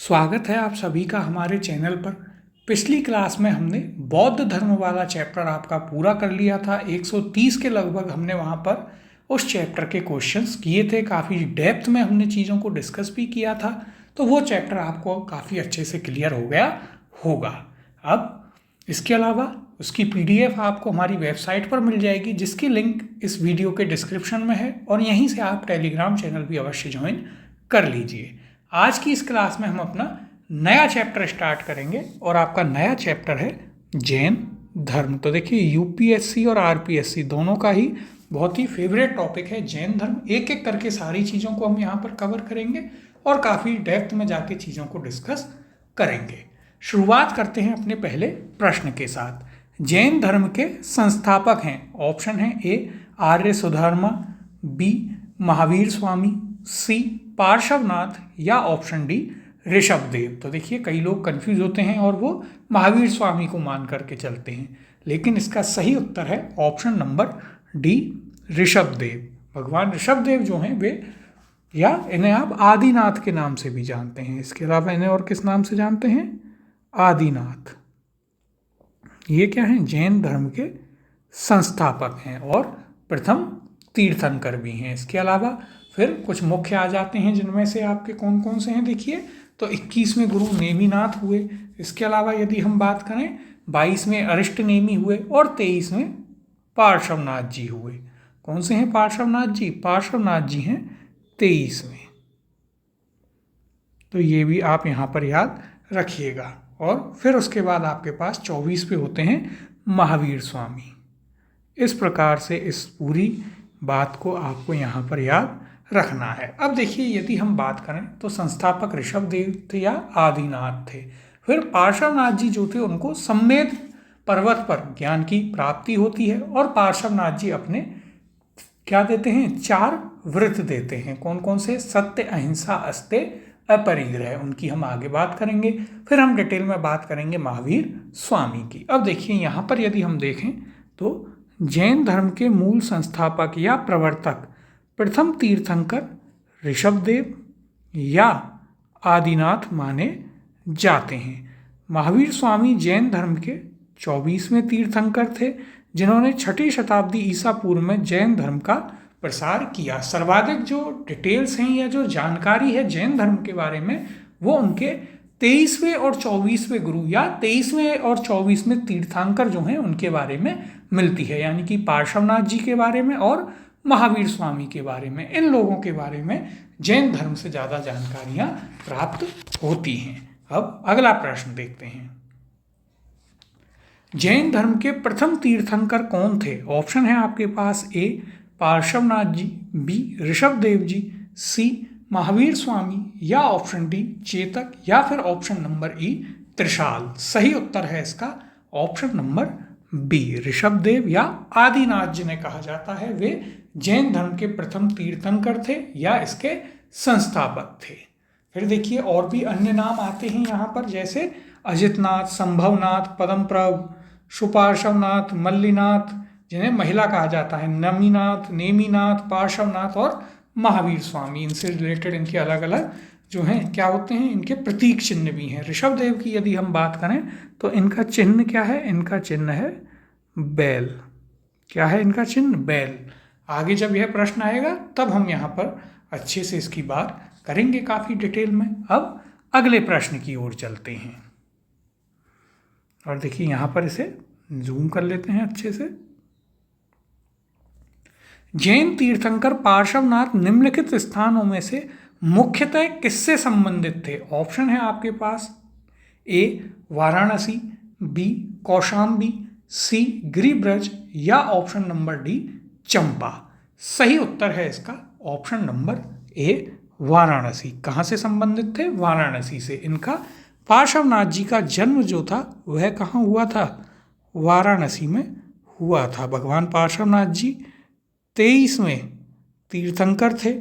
स्वागत है आप सभी का हमारे चैनल पर। पिछली क्लास में हमने बौद्ध धर्म वाला चैप्टर आपका पूरा कर लिया था। 130 के लगभग हमने वहाँ पर उस चैप्टर के क्वेश्चंस किए थे। काफ़ी डेप्थ में हमने चीज़ों को डिस्कस भी किया था, तो वो चैप्टर आपको काफ़ी अच्छे से क्लियर हो गया होगा। अब इसके अलावा उसकी PDF आपको हमारी वेबसाइट पर मिल जाएगी, जिसकी लिंक इस वीडियो के डिस्क्रिप्शन में है, और यहीं से आप टेलीग्राम चैनल भी अवश्य ज्वाइन कर लीजिए। आज की इस क्लास में हम अपना नया चैप्टर स्टार्ट करेंगे और आपका नया चैप्टर है जैन धर्म। तो देखिए, UPSC और RPSC दोनों का ही बहुत ही फेवरेट टॉपिक है जैन धर्म। एक एक करके सारी चीज़ों को हम यहाँ पर कवर करेंगे और काफ़ी डेप्थ में जाके चीज़ों को डिस्कस करेंगे। शुरुआत करते हैं अपने पहले प्रश्न के साथ। जैन धर्म के संस्थापक हैं, ऑप्शन है A Arya Sudharma, B Mahavir Swami, C Parshvanath, या ऑप्शन D ऋषभदेव। तो देखिए, कई लोग कंफ्यूज होते हैं और वो महावीर स्वामी को मान करके चलते हैं, लेकिन इसका सही उत्तर है ऑप्शन नंबर D ऋषभदेव। भगवान ऋषभदेव जो हैं वे, या इन्हें आप आदिनाथ के नाम से भी जानते हैं। इसके अलावा इन्हें और किस नाम से जानते हैं? आदिनाथ। ये क्या हैं? जैन धर्म के संस्थापक हैं और प्रथम तीर्थंकर भी हैं। इसके अलावा फिर कुछ मुख्य आ जाते हैं, जिनमें से आपके कौन कौन से हैं देखिए। तो 21वें गुरु नेमिनाथ हुए। इसके अलावा यदि हम बात करें, 22वें अरिष्ट नेमि हुए और 23वें पार्श्वनाथ जी हुए। कौन से हैं पार्श्वनाथ जी? पार्श्वनाथ जी हैं 23वें। तो ये भी आप यहाँ पर याद रखिएगा। और फिर उसके बाद आपके पास 24 पे होते हैं महावीर स्वामी। इस प्रकार से इस पूरी बात को आपको यहाँ पर याद रखना है। अब देखिए, यदि हम बात करें तो संस्थापक ऋषभदेव थे या आदिनाथ थे। फिर पार्श्वनाथ जी जो थे, उनको सम्मेद पर्वत पर ज्ञान की प्राप्ति होती है, और पार्श्वनाथ जी अपने क्या देते हैं? 4 व्रत देते हैं। कौन कौन से? सत्य, अहिंसा, अस्तेय, अपरिग्रह। उनकी हम आगे बात करेंगे। फिर हम डिटेल में बात करेंगे महावीर स्वामी की। अब देखिए, यहाँ पर यदि हम देखें तो जैन धर्म के मूल संस्थापक या प्रवर्तक प्रथम तीर्थंकर ऋषभदेव या आदिनाथ माने जाते हैं। महावीर स्वामी जैन धर्म के 24वें तीर्थंकर थे, जिन्होंने 6ठी शताब्दी ईसा पूर्व में जैन धर्म का प्रसार किया। सर्वाधिक जो डिटेल्स हैं या जो जानकारी है जैन धर्म के बारे में, वो उनके 23वें और 24वें गुरु या 23वें और 24वें तीर्थंकर जो हैं उनके बारे में मिलती है, यानी कि पार्श्वनाथ जी के बारे में और महावीर स्वामी के बारे में। इन लोगों के बारे में जैन धर्म से ज़्यादा जानकारियाँ प्राप्त होती हैं। अब अगला प्रश्न देखते हैं। जैन धर्म के प्रथम तीर्थंकर कौन थे? ऑप्शन है आपके पास A Parshvanath ji, B Rishabhdev ji, C Mahavir Swami, या ऑप्शन D चेतक, या फिर ऑप्शन नंबर E त्रिशाल। सही उत्तर है इसका ऑप्शन नंबर B ऋषभदेव या आदिनाथ जिन्हें कहा जाता है, वे जैन धर्म के प्रथम तीर्थंकर थे या इसके संस्थापक थे। फिर देखिए, और भी अन्य नाम आते हैं यहाँ पर, जैसे अजितनाथ, संभवनाथ, पदमप्रभ, सुपार्श्वनाथ, मल्लीनाथ जिन्हें महिला कहा जाता है, नमीनाथ, नेमिनाथ, पार्श्वनाथ और महावीर स्वामी। इनसे रिलेटेड इनके अलग अलग जो हैं क्या होते हैं, इनके प्रतीक चिन्ह भी हैं। ऋषभदेव की यदि हम बात करें तो इनका चिन्ह क्या है? इनका चिन्ह है बैल। क्या है इनका चिन्ह? बैल। आगे जब यह प्रश्न आएगा तब हम यहाँ पर अच्छे से इसकी बात करेंगे काफ़ी डिटेल में। अब अगले प्रश्न की ओर चलते हैं, और देखिए यहाँ पर इसे जूम कर लेते हैं अच्छे से। जैन तीर्थंकर पार्श्वनाथ निम्नलिखित स्थानों में से मुख्यतः किससे संबंधित थे? ऑप्शन है आपके पास A Varanasi, B Kaushambi, C Giribraj, या ऑप्शन नंबर D चंपा। सही उत्तर है इसका ऑप्शन नंबर A वाराणसी। कहाँ से संबंधित थे? वाराणसी से। इनका पार्श्वनाथ जी का जन्म जो था वह कहाँ हुआ था? वाराणसी में हुआ था। भगवान पार्श्वनाथ जी 23वें तीर्थंकर थे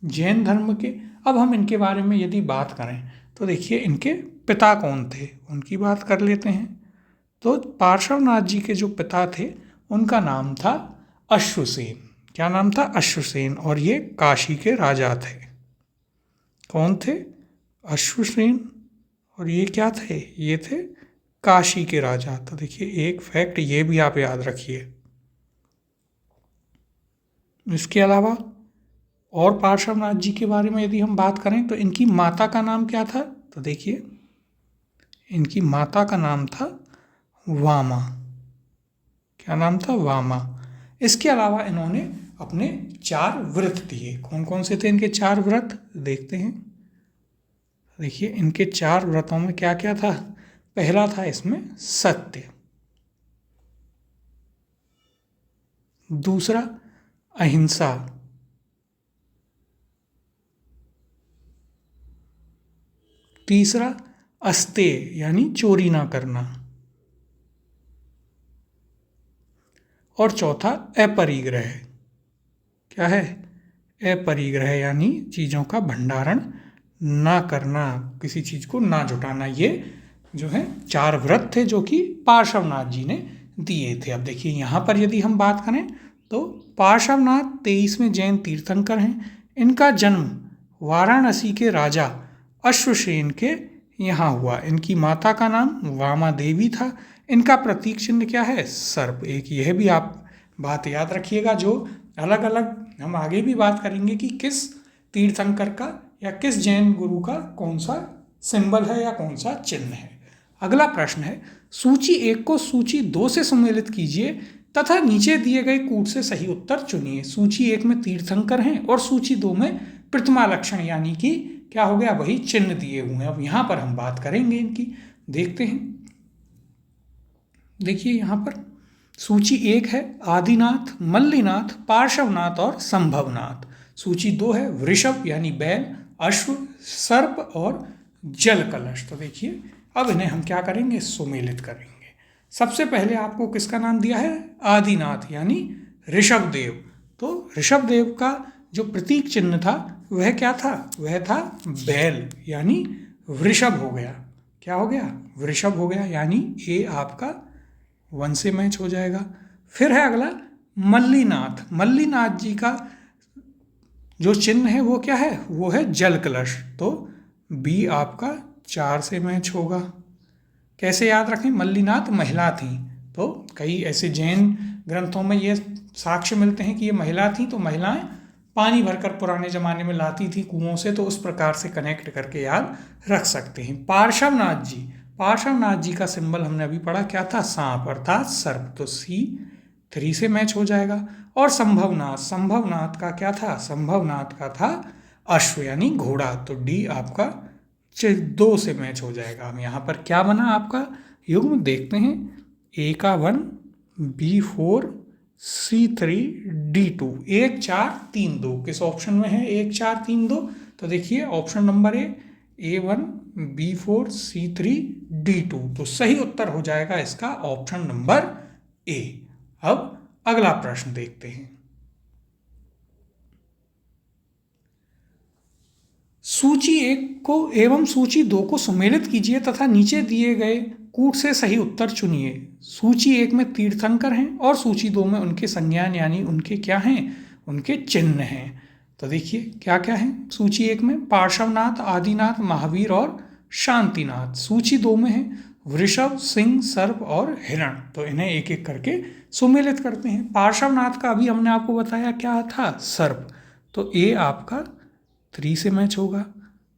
जैन धर्म के। अब हम इनके बारे में यदि बात करें तो देखिए, इनके पिता कौन थे उनकी बात कर लेते हैं। तो पार्श्वनाथ जी के जो पिता थे उनका नाम था अश्वसेन। क्या नाम था? अश्वसेन। और ये काशी के राजा थे। कौन थे? अश्वसेन और ये क्या थे? ये थे काशी के राजा। तो देखिए एक फैक्ट ये भी आप याद रखिए। इसके अलावा और पार्श्वनाथ जी के बारे में यदि हम बात करें तो इनकी माता का नाम क्या था? तो देखिए इनकी माता का नाम था वामा। क्या नाम था? वामा। इसके अलावा इन्होंने अपने 4 व्रत दिए। कौन कौन से थे इनके 4 व्रत? देखते हैं। देखिए इनके 4 व्रतों में क्या क्या था? पहला था इसमें सत्य, दूसरा अहिंसा, तीसरा अस्तेय यानी चोरी ना करना, और चौथा अपरिग्रह। क्या है? अपरिग्रह यानी चीज़ों का भंडारण ना करना, किसी चीज़ को ना जुटाना। ये जो है 4 व्रत थे जो कि पार्श्वनाथ जी ने दिए थे। अब देखिए यहाँ पर यदि हम बात करें तो पार्श्वनाथ 23वें जैन तीर्थंकर हैं। इनका जन्म वाराणसी के राजा अश्वसेन के यहाँ हुआ। इनकी माता का नाम वामा देवी था। इनका प्रतीक चिन्ह क्या है? सर्प। एक यह भी आप बात याद रखिएगा, जो अलग अलग हम आगे भी बात करेंगे कि किस तीर्थंकर का या किस जैन गुरु का कौन सा सिंबल है या कौन सा चिन्ह है। अगला प्रश्न है, सूची 1 को सूची 2 से सम्मिलित कीजिए तथा नीचे दिए गए कूट से सही उत्तर चुनिए। सूची 1 में तीर्थंकर हैं और सूची 2 में प्रतिमा लक्षण यानी कि क्या हो गया? वही चिन्ह दिए हुए हैं। अब यहाँ पर हम बात करेंगे इनकी। देखते हैं। देखिए यहाँ पर सूची 1 है आदिनाथ, मल्लीनाथ, पार्श्वनाथ और संभवनाथ। सूची 2 है वृषभ यानी बैल, अश्व, सर्प और जल कलश। तो देखिए अब इन्हें हम क्या करेंगे? सुमेलित करेंगे। सबसे पहले आपको किसका नाम दिया है? आदिनाथ यानी ऋषभ देव। तो ऋषभ देव का जो प्रतीक चिन्ह था वह क्या था? वह था बैल यानी वृषभ हो गया। क्या हो गया? वृषभ हो गया, यानी ए आपका 1 से मैच हो जाएगा। फिर है अगला मल्लीनाथ। मल्लीनाथ जी का जो चिन्ह है वो क्या है? वो है जल कलश। तो बी आपका 4 से मैच होगा। कैसे याद रखें? मल्लीनाथ महिला थी, तो कई ऐसे जैन ग्रंथों में ये साक्ष्य मिलते हैं कि ये महिला थी। तो महिलाएं पानी भरकर पुराने ज़माने में लाती थी कुओं से, तो उस प्रकार से कनेक्ट करके याद रख सकते हैं। पार्श्वनाथ जी, पार्श्वनाथ जी का सिंबल हमने अभी पढ़ा क्या था? सांप अर्थात सर्प। तो सी 3 से मैच हो जाएगा। और संभवनाथ, संभवनाथ का क्या था? संभवनाथ का था अश्व यानी घोड़ा। तो डी आपका 2 से मैच हो जाएगा। हम यहाँ पर क्या बना आपका युग्म? देखते हैं। ए का 1, बी 4, सी 3, डी 2। 1 4 3 2 किस ऑप्शन में है? 1 4 3 2। तो देखिए option number A 1, B 4, C 3, D 2। तो सही उत्तर हो जाएगा इसका ऑप्शन नंबर ए। अब अगला प्रश्न देखते हैं। सूची 1 को एवं सूची 2 को सुमेलित कीजिए तथा नीचे दिए गए कूट से सही उत्तर चुनिए। सूची 1 में तीर्थंकर हैं और सूची 2 में उनके संज्ञान यानी उनके क्या हैं? उनके चिन्ह हैं। तो देखिए क्या क्या है सूची 1 में? पार्श्वनाथ, आदिनाथ, महावीर और शांतिनाथ। सूची 2 में है वृषभ, सिंह, सर्प और हिरण। तो इन्हें एक एक करके सुमेलित करते हैं। पार्श्वनाथ का अभी हमने आपको बताया क्या था? सर्प। तो ए आपका 3 से मैच होगा।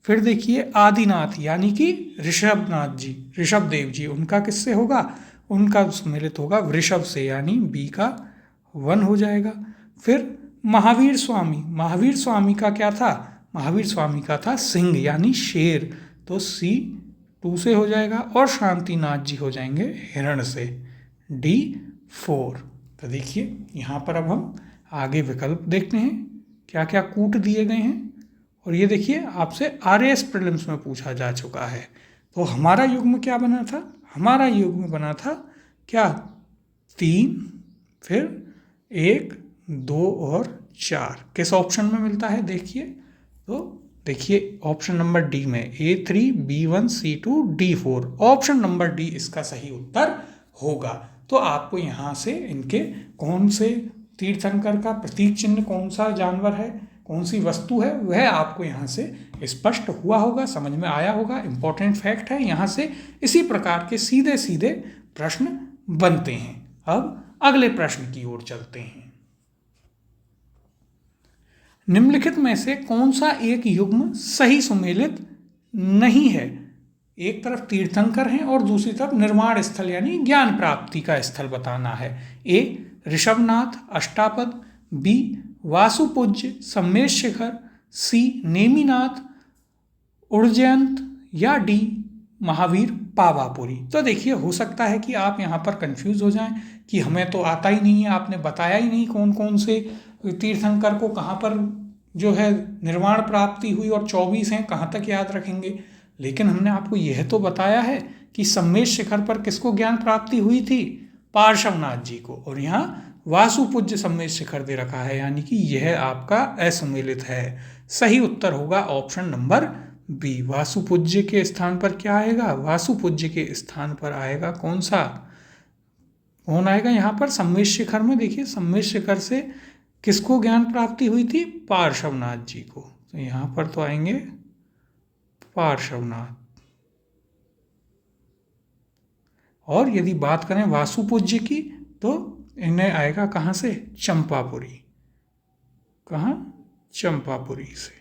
फिर देखिए आदिनाथ यानी कि ऋषभनाथ जी, ऋषभ देव जी, उनका किससे होगा? उनका सुमेलित होगा वृषभ से, यानी बी का 1 हो जाएगा। फिर महावीर स्वामी, महावीर स्वामी का क्या था? महावीर स्वामी का था सिंह यानी शेर। तो सी 2 से हो जाएगा। और शांतिनाथ जी हो जाएंगे हिरण से, डी 4। तो देखिए यहाँ पर अब हम आगे विकल्प देखते हैं क्या क्या कूट दिए गए हैं। और ये देखिए आपसे RAS प्रीलिम्स में पूछा जा चुका है। तो हमारा युग्म क्या बना था? हमारा युग्म बना था क्या? 3, फिर 1, 2 और 4। किस ऑप्शन में मिलता है देखिए? तो देखिए ऑप्शन नंबर डी में A3, B1, C2, D4। Option number D इसका सही उत्तर होगा। तो आपको यहाँ से इनके कौन से तीर्थंकर का प्रतीक चिन्ह कौन सा जानवर है कौन सी वस्तु है, वह आपको यहाँ से स्पष्ट हुआ होगा, समझ में आया होगा। इंपॉर्टेंट फैक्ट है, यहाँ से इसी प्रकार के सीधे सीधे प्रश्न बनते हैं। अब अगले प्रश्न की ओर चलते हैं। निम्नलिखित में से कौन सा एक युग्म सही सुमेलित नहीं है? एक तरफ तीर्थंकर हैं और दूसरी तरफ निर्वाण स्थल यानी ज्ञान प्राप्ति का स्थल बताना है। ए ऋषभनाथ अष्टापद, बी वासुपूज्य सम्मेश शिखर, सी नेमिनाथ उज्जयंत या डी महावीर पावापुरी। तो देखिए, हो सकता है कि आप यहाँ पर कंफ्यूज हो जाएं कि हमें तो आता ही नहीं है, आपने बताया ही नहीं कौन कौन से तीर्थंकर को कहाँ पर जो है निर्वाण प्राप्ति हुई और 24 हैं, कहाँ तक याद रखेंगे। लेकिन हमने आपको यह तो बताया है कि सम्मेश शिखर पर किसको ज्ञान प्राप्ति हुई थी? पार्श्वनाथ जी को। और यहाँ वासुपूज्य सम्मेश शिखर दे रखा है, यानी कि यह आपका असम्मिलित है। सही उत्तर होगा ऑप्शन नंबर बी। वासुपूज्य के स्थान पर क्या आएगा? वासुपूज्य के स्थान पर आएगा कौन सा? कौन आएगा यहाँ पर? सम्मेश शिखर में देखिए, सम्मेश शिखर से किसको ज्ञान प्राप्ति हुई थी? पार्श्वनाथ जी को। तो यहाँ पर तो आएंगे पार्श्वनाथ। और यदि बात करें वासुपूज्य की तो इन्हें आएगा कहाँ से? चंपापुरी। कहाँ? चंपापुरी से।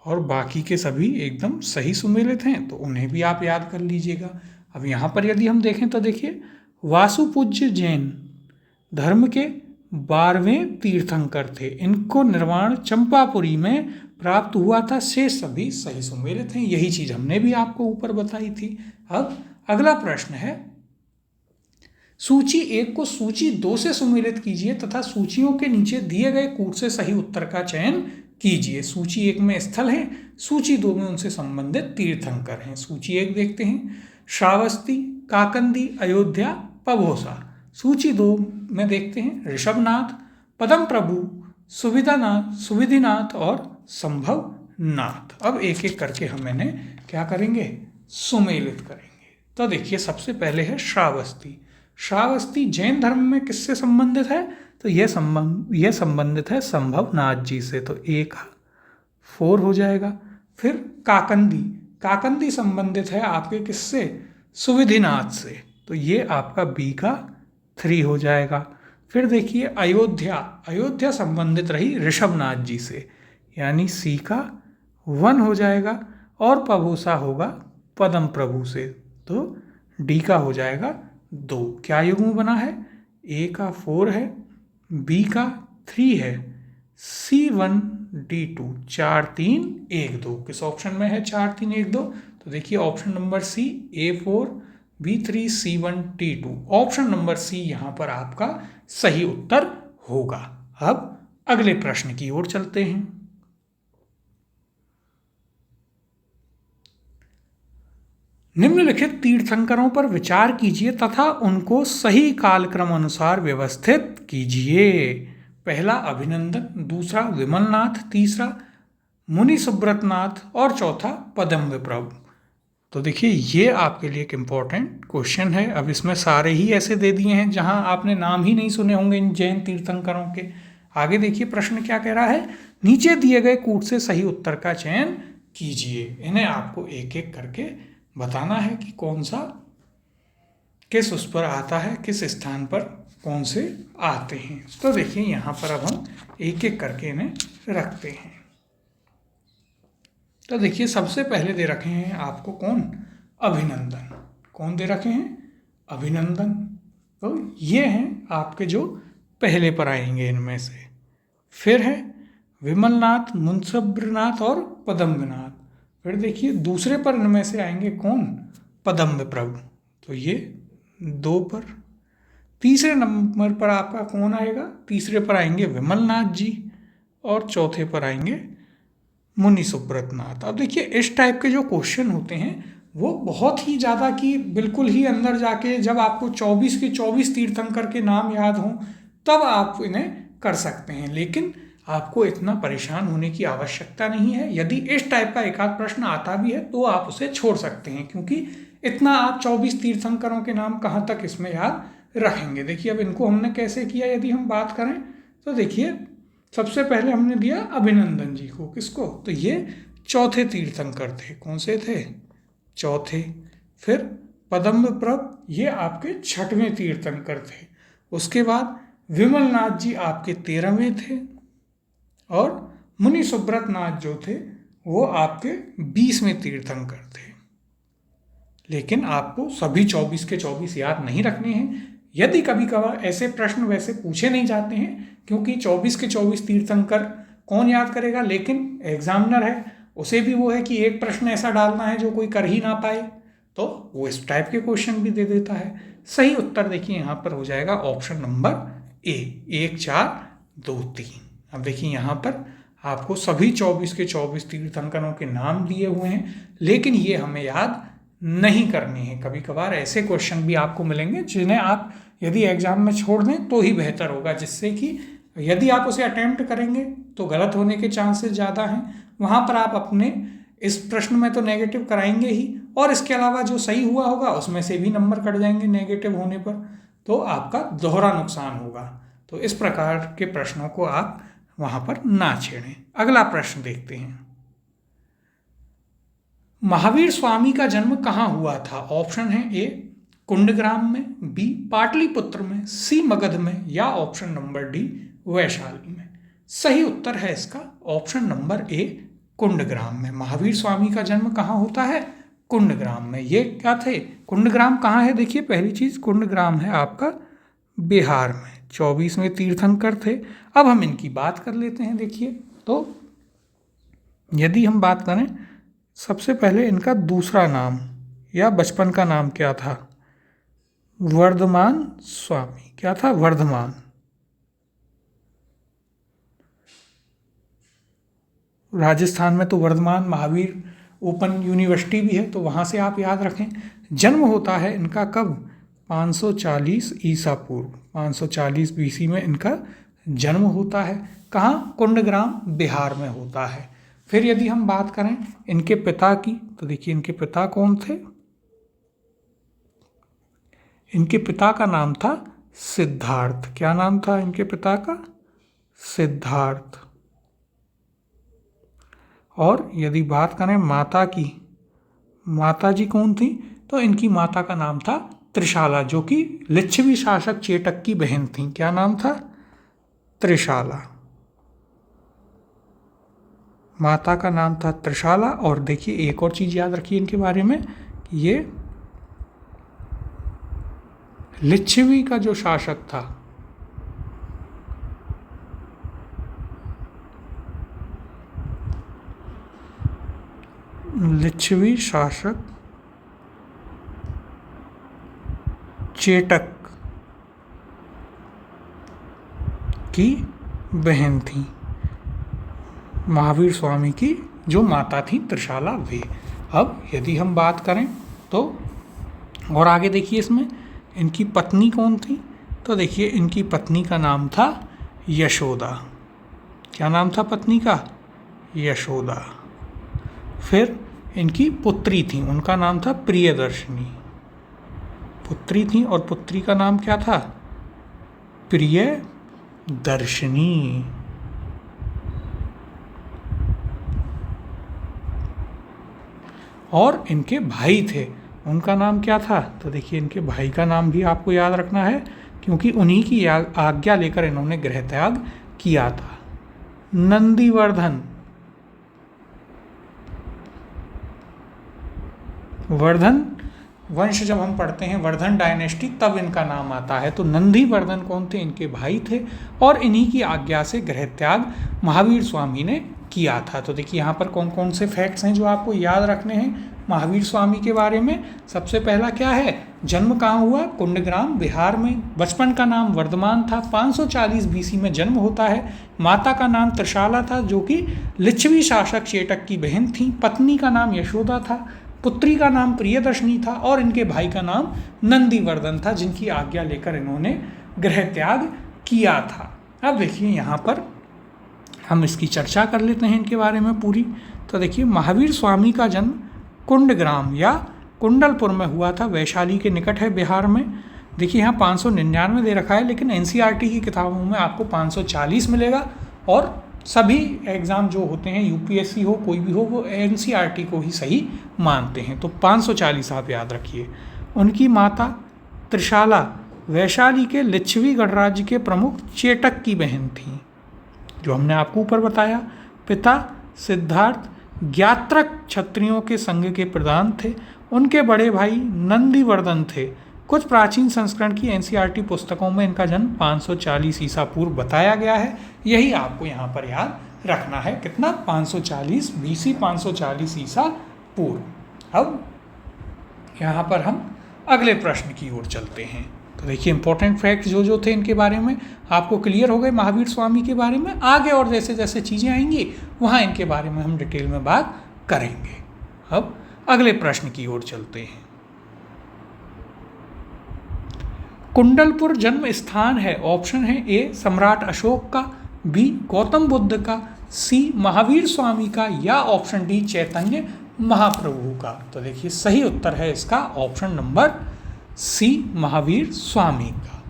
और बाकी के सभी एकदम सही सुमेलित हैं, तो उन्हें भी आप याद कर लीजिएगा। अब यहाँ पर यदि हम देखें तो देखिए, वासुपूज्य जैन धर्म के 12वें तीर्थंकर थे। इनको निर्वाण चंपापुरी में प्राप्त हुआ था। शेष सभी सही सुमेलित हैं। यही चीज हमने भी आपको ऊपर बताई थी। अब अगला प्रश्न है, सूची 1 को सूची 2 से सुमेलित कीजिए तथा सूचियों के नीचे दिए गए कूट से सही उत्तर का चयन कीजिए। सूची 1 में स्थल हैं, सूची 2 में उनसे संबंधित तीर्थंकर हैं। सूची 1 देखते हैं, श्रावस्ती, काकंदी, अयोध्या, पबोसा। सूची 2 में देखते हैं, ऋषभनाथ, पदम प्रभु, सुविधिनाथ और संभवनाथ। अब एक एक करके हम इन्हें क्या करेंगे? सुमेलित करेंगे। तो देखिए, सबसे पहले है श्रावस्ती। श्रावस्ती जैन धर्म में किससे संबंधित है? तो यह संबंधित है संभवनाथ जी से। तो ए का 4 हो जाएगा। फिर काकंदी, काकंदी संबंधित है आपके किससे? सुविधिनाथ से। तो ये आपका बी का 3 हो जाएगा। फिर देखिए अयोध्या, अयोध्या संबंधित रही ऋषभनाथ जी से, यानी सी का 1 हो जाएगा। और पबोसा होगा पदम प्रभु से, तो डी का हो जाएगा 2। क्या युग्म बना है? ए का 4 है, बी का 3 है, C1 D2 4 3 1 2। किस ऑप्शन में है 4 3 1 2? तो देखिए option number C, A4 B3 C1 D2। Option number C यहाँ पर आपका सही उत्तर होगा। अब अगले प्रश्न की ओर चलते हैं। निम्नलिखित तीर्थंकरों पर विचार कीजिए तथा उनको सही कालक्रम अनुसार व्यवस्थित कीजिए। पहला अभिनंदन, दूसरा विमलनाथ, तीसरा मुनि सुब्रतनाथ और चौथा पदम प्रभु। तो देखिए, ये आपके लिए एक इम्पॉर्टेंट क्वेश्चन है। अब इसमें सारे ही ऐसे दे दिए हैं जहां आपने नाम ही नहीं सुने होंगे इन जैन तीर्थंकरों के। आगे देखिए प्रश्न क्या कह रहा है, नीचे दिए गए कूट से सही उत्तर का चयन कीजिए। इन्हें आपको एक एक करके बताना है कि कौन सा किस उस पर आता है, किस स्थान पर कौन से आते हैं। तो देखिए यहाँ पर अब हम एक एक करके इन्हें रखते हैं। तो देखिए सबसे पहले दे रखे हैं आपको कौन? अभिनंदन। कौन दे रखे हैं? अभिनंदन। तो ये हैं आपके जो पहले पर आएंगे इनमें से। फिर है विमलनाथ, मुंसब्रनाथ और पदम्बनाथ। फिर देखिए दूसरे पर इनमें से आएंगे कौन? पदम प्रभु। तो ये 2 पर। तीसरे नंबर पर आपका कौन आएगा? तीसरे पर आएंगे विमलनाथ जी और चौथे पर आएंगे मुनि सुब्रतनाथ। अब देखिए इस टाइप के जो क्वेश्चन होते हैं वो बहुत ही ज़्यादा कि बिल्कुल ही अंदर जाके जब आपको 24 के 24 तीर्थंकर के नाम याद हों तब आप इन्हें कर सकते हैं, लेकिन आपको इतना परेशान होने की आवश्यकता नहीं है। यदि इस टाइप का एक आध प्रश्न आता भी है तो आप उसे छोड़ सकते हैं, क्योंकि इतना आप 24 तीर्थंकरों के नाम कहाँ तक इसमें याद रखेंगे। देखिए अब इनको हमने कैसे किया, यदि हम बात करें तो देखिए सबसे पहले हमने दिया अभिनंदन जी को, किसको, तो ये चौथे तीर्थंकर थे। कौन से थे, चौथे। फिर पद्मप्रभ, ये आपके छठवें तीर्थंकर थे। उसके बाद विमलनाथ जी आपके 13वें थे, और मुनि सुब्रत नाथ जो थे वो आपके 20वें तीर्थंकर थे। लेकिन आपको सभी 24 के 24 याद नहीं रखने हैं। यदि कभी कभार ऐसे प्रश्न वैसे पूछे नहीं जाते हैं, क्योंकि 24 के 24 तीर्थंकर कौन याद करेगा, लेकिन एग्जामिनर है, उसे भी वो है कि एक प्रश्न ऐसा डालना है जो कोई कर ही ना पाए, तो वो इस टाइप के क्वेश्चन भी दे देता है। सही उत्तर देखिए यहाँ पर हो जाएगा ऑप्शन नंबर ए, 1 4 2 3। अब देखिए यहाँ पर आपको सभी 24 के 24 तीर्थंकरों के नाम दिए हुए हैं, लेकिन ये हमें याद नहीं करने हैं। कभी कभार ऐसे क्वेश्चन भी आपको मिलेंगे जिन्हें आप यदि एग्जाम में छोड़ दें तो ही बेहतर होगा, जिससे कि यदि आप उसे अटेम्प्ट करेंगे तो गलत होने के चांसेस ज़्यादा हैं। वहाँ पर आप अपने इस प्रश्न में तो नेगेटिव कराएंगे ही, और इसके अलावा जो सही हुआ होगा उसमें से भी नंबर कट जाएंगे नेगेटिव होने पर, तो आपका दोहरा नुकसान होगा। तो इस प्रकार के प्रश्नों को आप वहाँ पर ना छेड़ें। अगला प्रश्न देखते हैं। महावीर स्वामी का जन्म कहाँ हुआ था? ऑप्शन है ए कुंडग्राम में, बी पाटलिपुत्र में, सी मगध में, या ऑप्शन नंबर डी वैशाली में। सही उत्तर है इसका ऑप्शन नंबर ए कुंडग्राम में। महावीर स्वामी का जन्म कहाँ होता है? कुंडग्राम में। ये क्या थे, कुंडग्राम कहाँ है? देखिए पहली चीज़ कुंडग्राम है आपका बिहार में, 24वें तीर्थंकर थे। अब हम इनकी बात कर लेते हैं। देखिए तो यदि हम बात करें, सबसे पहले इनका दूसरा नाम या बचपन का नाम क्या था? वर्धमान स्वामी। क्या था? वर्धमान। राजस्थान में तो वर्धमान महावीर ओपन यूनिवर्सिटी भी है, तो वहाँ से आप याद रखें। जन्म होता है इनका कब? 540 ईसा पूर्व, 540 बीसी में इनका जन्म होता है। कहाँ? कुंडग्राम बिहार में होता है। फिर यदि हम बात करें इनके पिता की, तो देखिए इनके पिता कौन थे? इनके पिता का नाम था सिद्धार्थ। क्या नाम था इनके पिता का? सिद्धार्थ। और यदि बात करें माता की, माता जी कौन थी? तो इनकी माता का नाम था त्रिशाला, जो कि लिच्छवी शासक चेटक की बहन थी। क्या नाम था? त्रिशाला। माता का नाम था त्रिशाला। और देखिए एक और चीज़ याद रखिए इनके बारे में, कि ये लिच्छवी का जो शासक था, लिच्छवी शासक चेटक की बहन थी, महावीर स्वामी की जो माता थी त्रिशाला वे। अब यदि हम बात करें तो और आगे देखिए इसमें इनकी पत्नी कौन थी? तो देखिए इनकी पत्नी का नाम था यशोदा। क्या नाम था पत्नी का? यशोदा। फिर इनकी पुत्री थी, उनका नाम था प्रियदर्शनी। पुत्री थी और पुत्री का नाम क्या था? प्रियदर्शनी। और इनके भाई थे, उनका नाम क्या था? तो देखिए इनके भाई का नाम भी आपको याद रखना है, क्योंकि उन्हीं की आज्ञा लेकर इन्होंने गृह त्याग किया था। नंदीवर्धन। वर्धन वंश जब हम पढ़ते हैं, वर्धन डायनेस्टी, तब इनका नाम आता है। तो नंदीवर्धन कौन थे? इनके भाई थे, और इन्हीं की आज्ञा से गृह त्याग महावीर स्वामी ने किया था। तो देखिए यहाँ पर कौन कौन से फैक्ट्स हैं जो आपको याद रखने हैं महावीर स्वामी के बारे में। सबसे पहला क्या है? जन्म कहाँ हुआ? कुंडग्राम बिहार में। बचपन का नाम वर्धमान था। 540 बीसी में जन्म होता है। माता का नाम त्रिशाला था, जो कि लिच्छवी शासक चेटक की बहन थी। पत्नी का नाम यशोदा था। पुत्री का नाम प्रियदर्शनी था, और इनके भाई का नाम नंदीवर्धन था, जिनकी आज्ञा लेकर इन्होंने गृह त्याग किया था। अब देखिए यहाँ पर हम इसकी चर्चा कर लेते हैं इनके बारे में पूरी। तो देखिए महावीर स्वामी का जन्म कुंडग्राम या कुंडलपुर में हुआ था, वैशाली के निकट है बिहार में। देखिए यहाँ 599 दे रखा है, लेकिन एनसीईआरटी की किताबों में आपको 540 मिलेगा, और सभी एग्ज़ाम जो होते हैं यूपीएससी हो कोई भी हो वो एनसीईआरटी को ही सही मानते हैं। तो 540 आप याद रखिए। उनकी माता त्रिशाला वैशाली के लिच्छवी गणराज्य के प्रमुख चेटक की बहन थी, जो हमने आपको ऊपर बताया। पिता सिद्धार्थ ज्ञात्रक क्षत्रियों के संघ के प्रधान थे। उनके बड़े भाई नंदीवर्धन थे। कुछ प्राचीन संस्करण की एनसीईआरटी पुस्तकों में इनका जन्म 540 ईसा पूर्व बताया गया है। यही आपको यहाँ पर याद रखना है। कितना? 540 बीसी, 540 ईसा पूर्व। अब यहाँ पर हम अगले प्रश्न की ओर चलते हैं। तो देखिए इंपॉर्टेंट फैक्ट जो थे इनके बारे में आपको क्लियर हो गए। महावीर स्वामी के बारे में आगे और जैसे जैसे चीज़ें आएंगी वहाँ इनके बारे में हम डिटेल में बात करेंगे। अब अगले प्रश्न की ओर चलते हैं। कुंडलपुर जन्म स्थान है। ऑप्शन है ए सम्राट अशोक का, बी गौतम बुद्ध का, सी महावीर स्वामी का, या ऑप्शन डी चैतन्य महाप्रभु का। तो देखिए सही उत्तर है इसका ऑप्शन नंबर सी महावीर स्वामी का।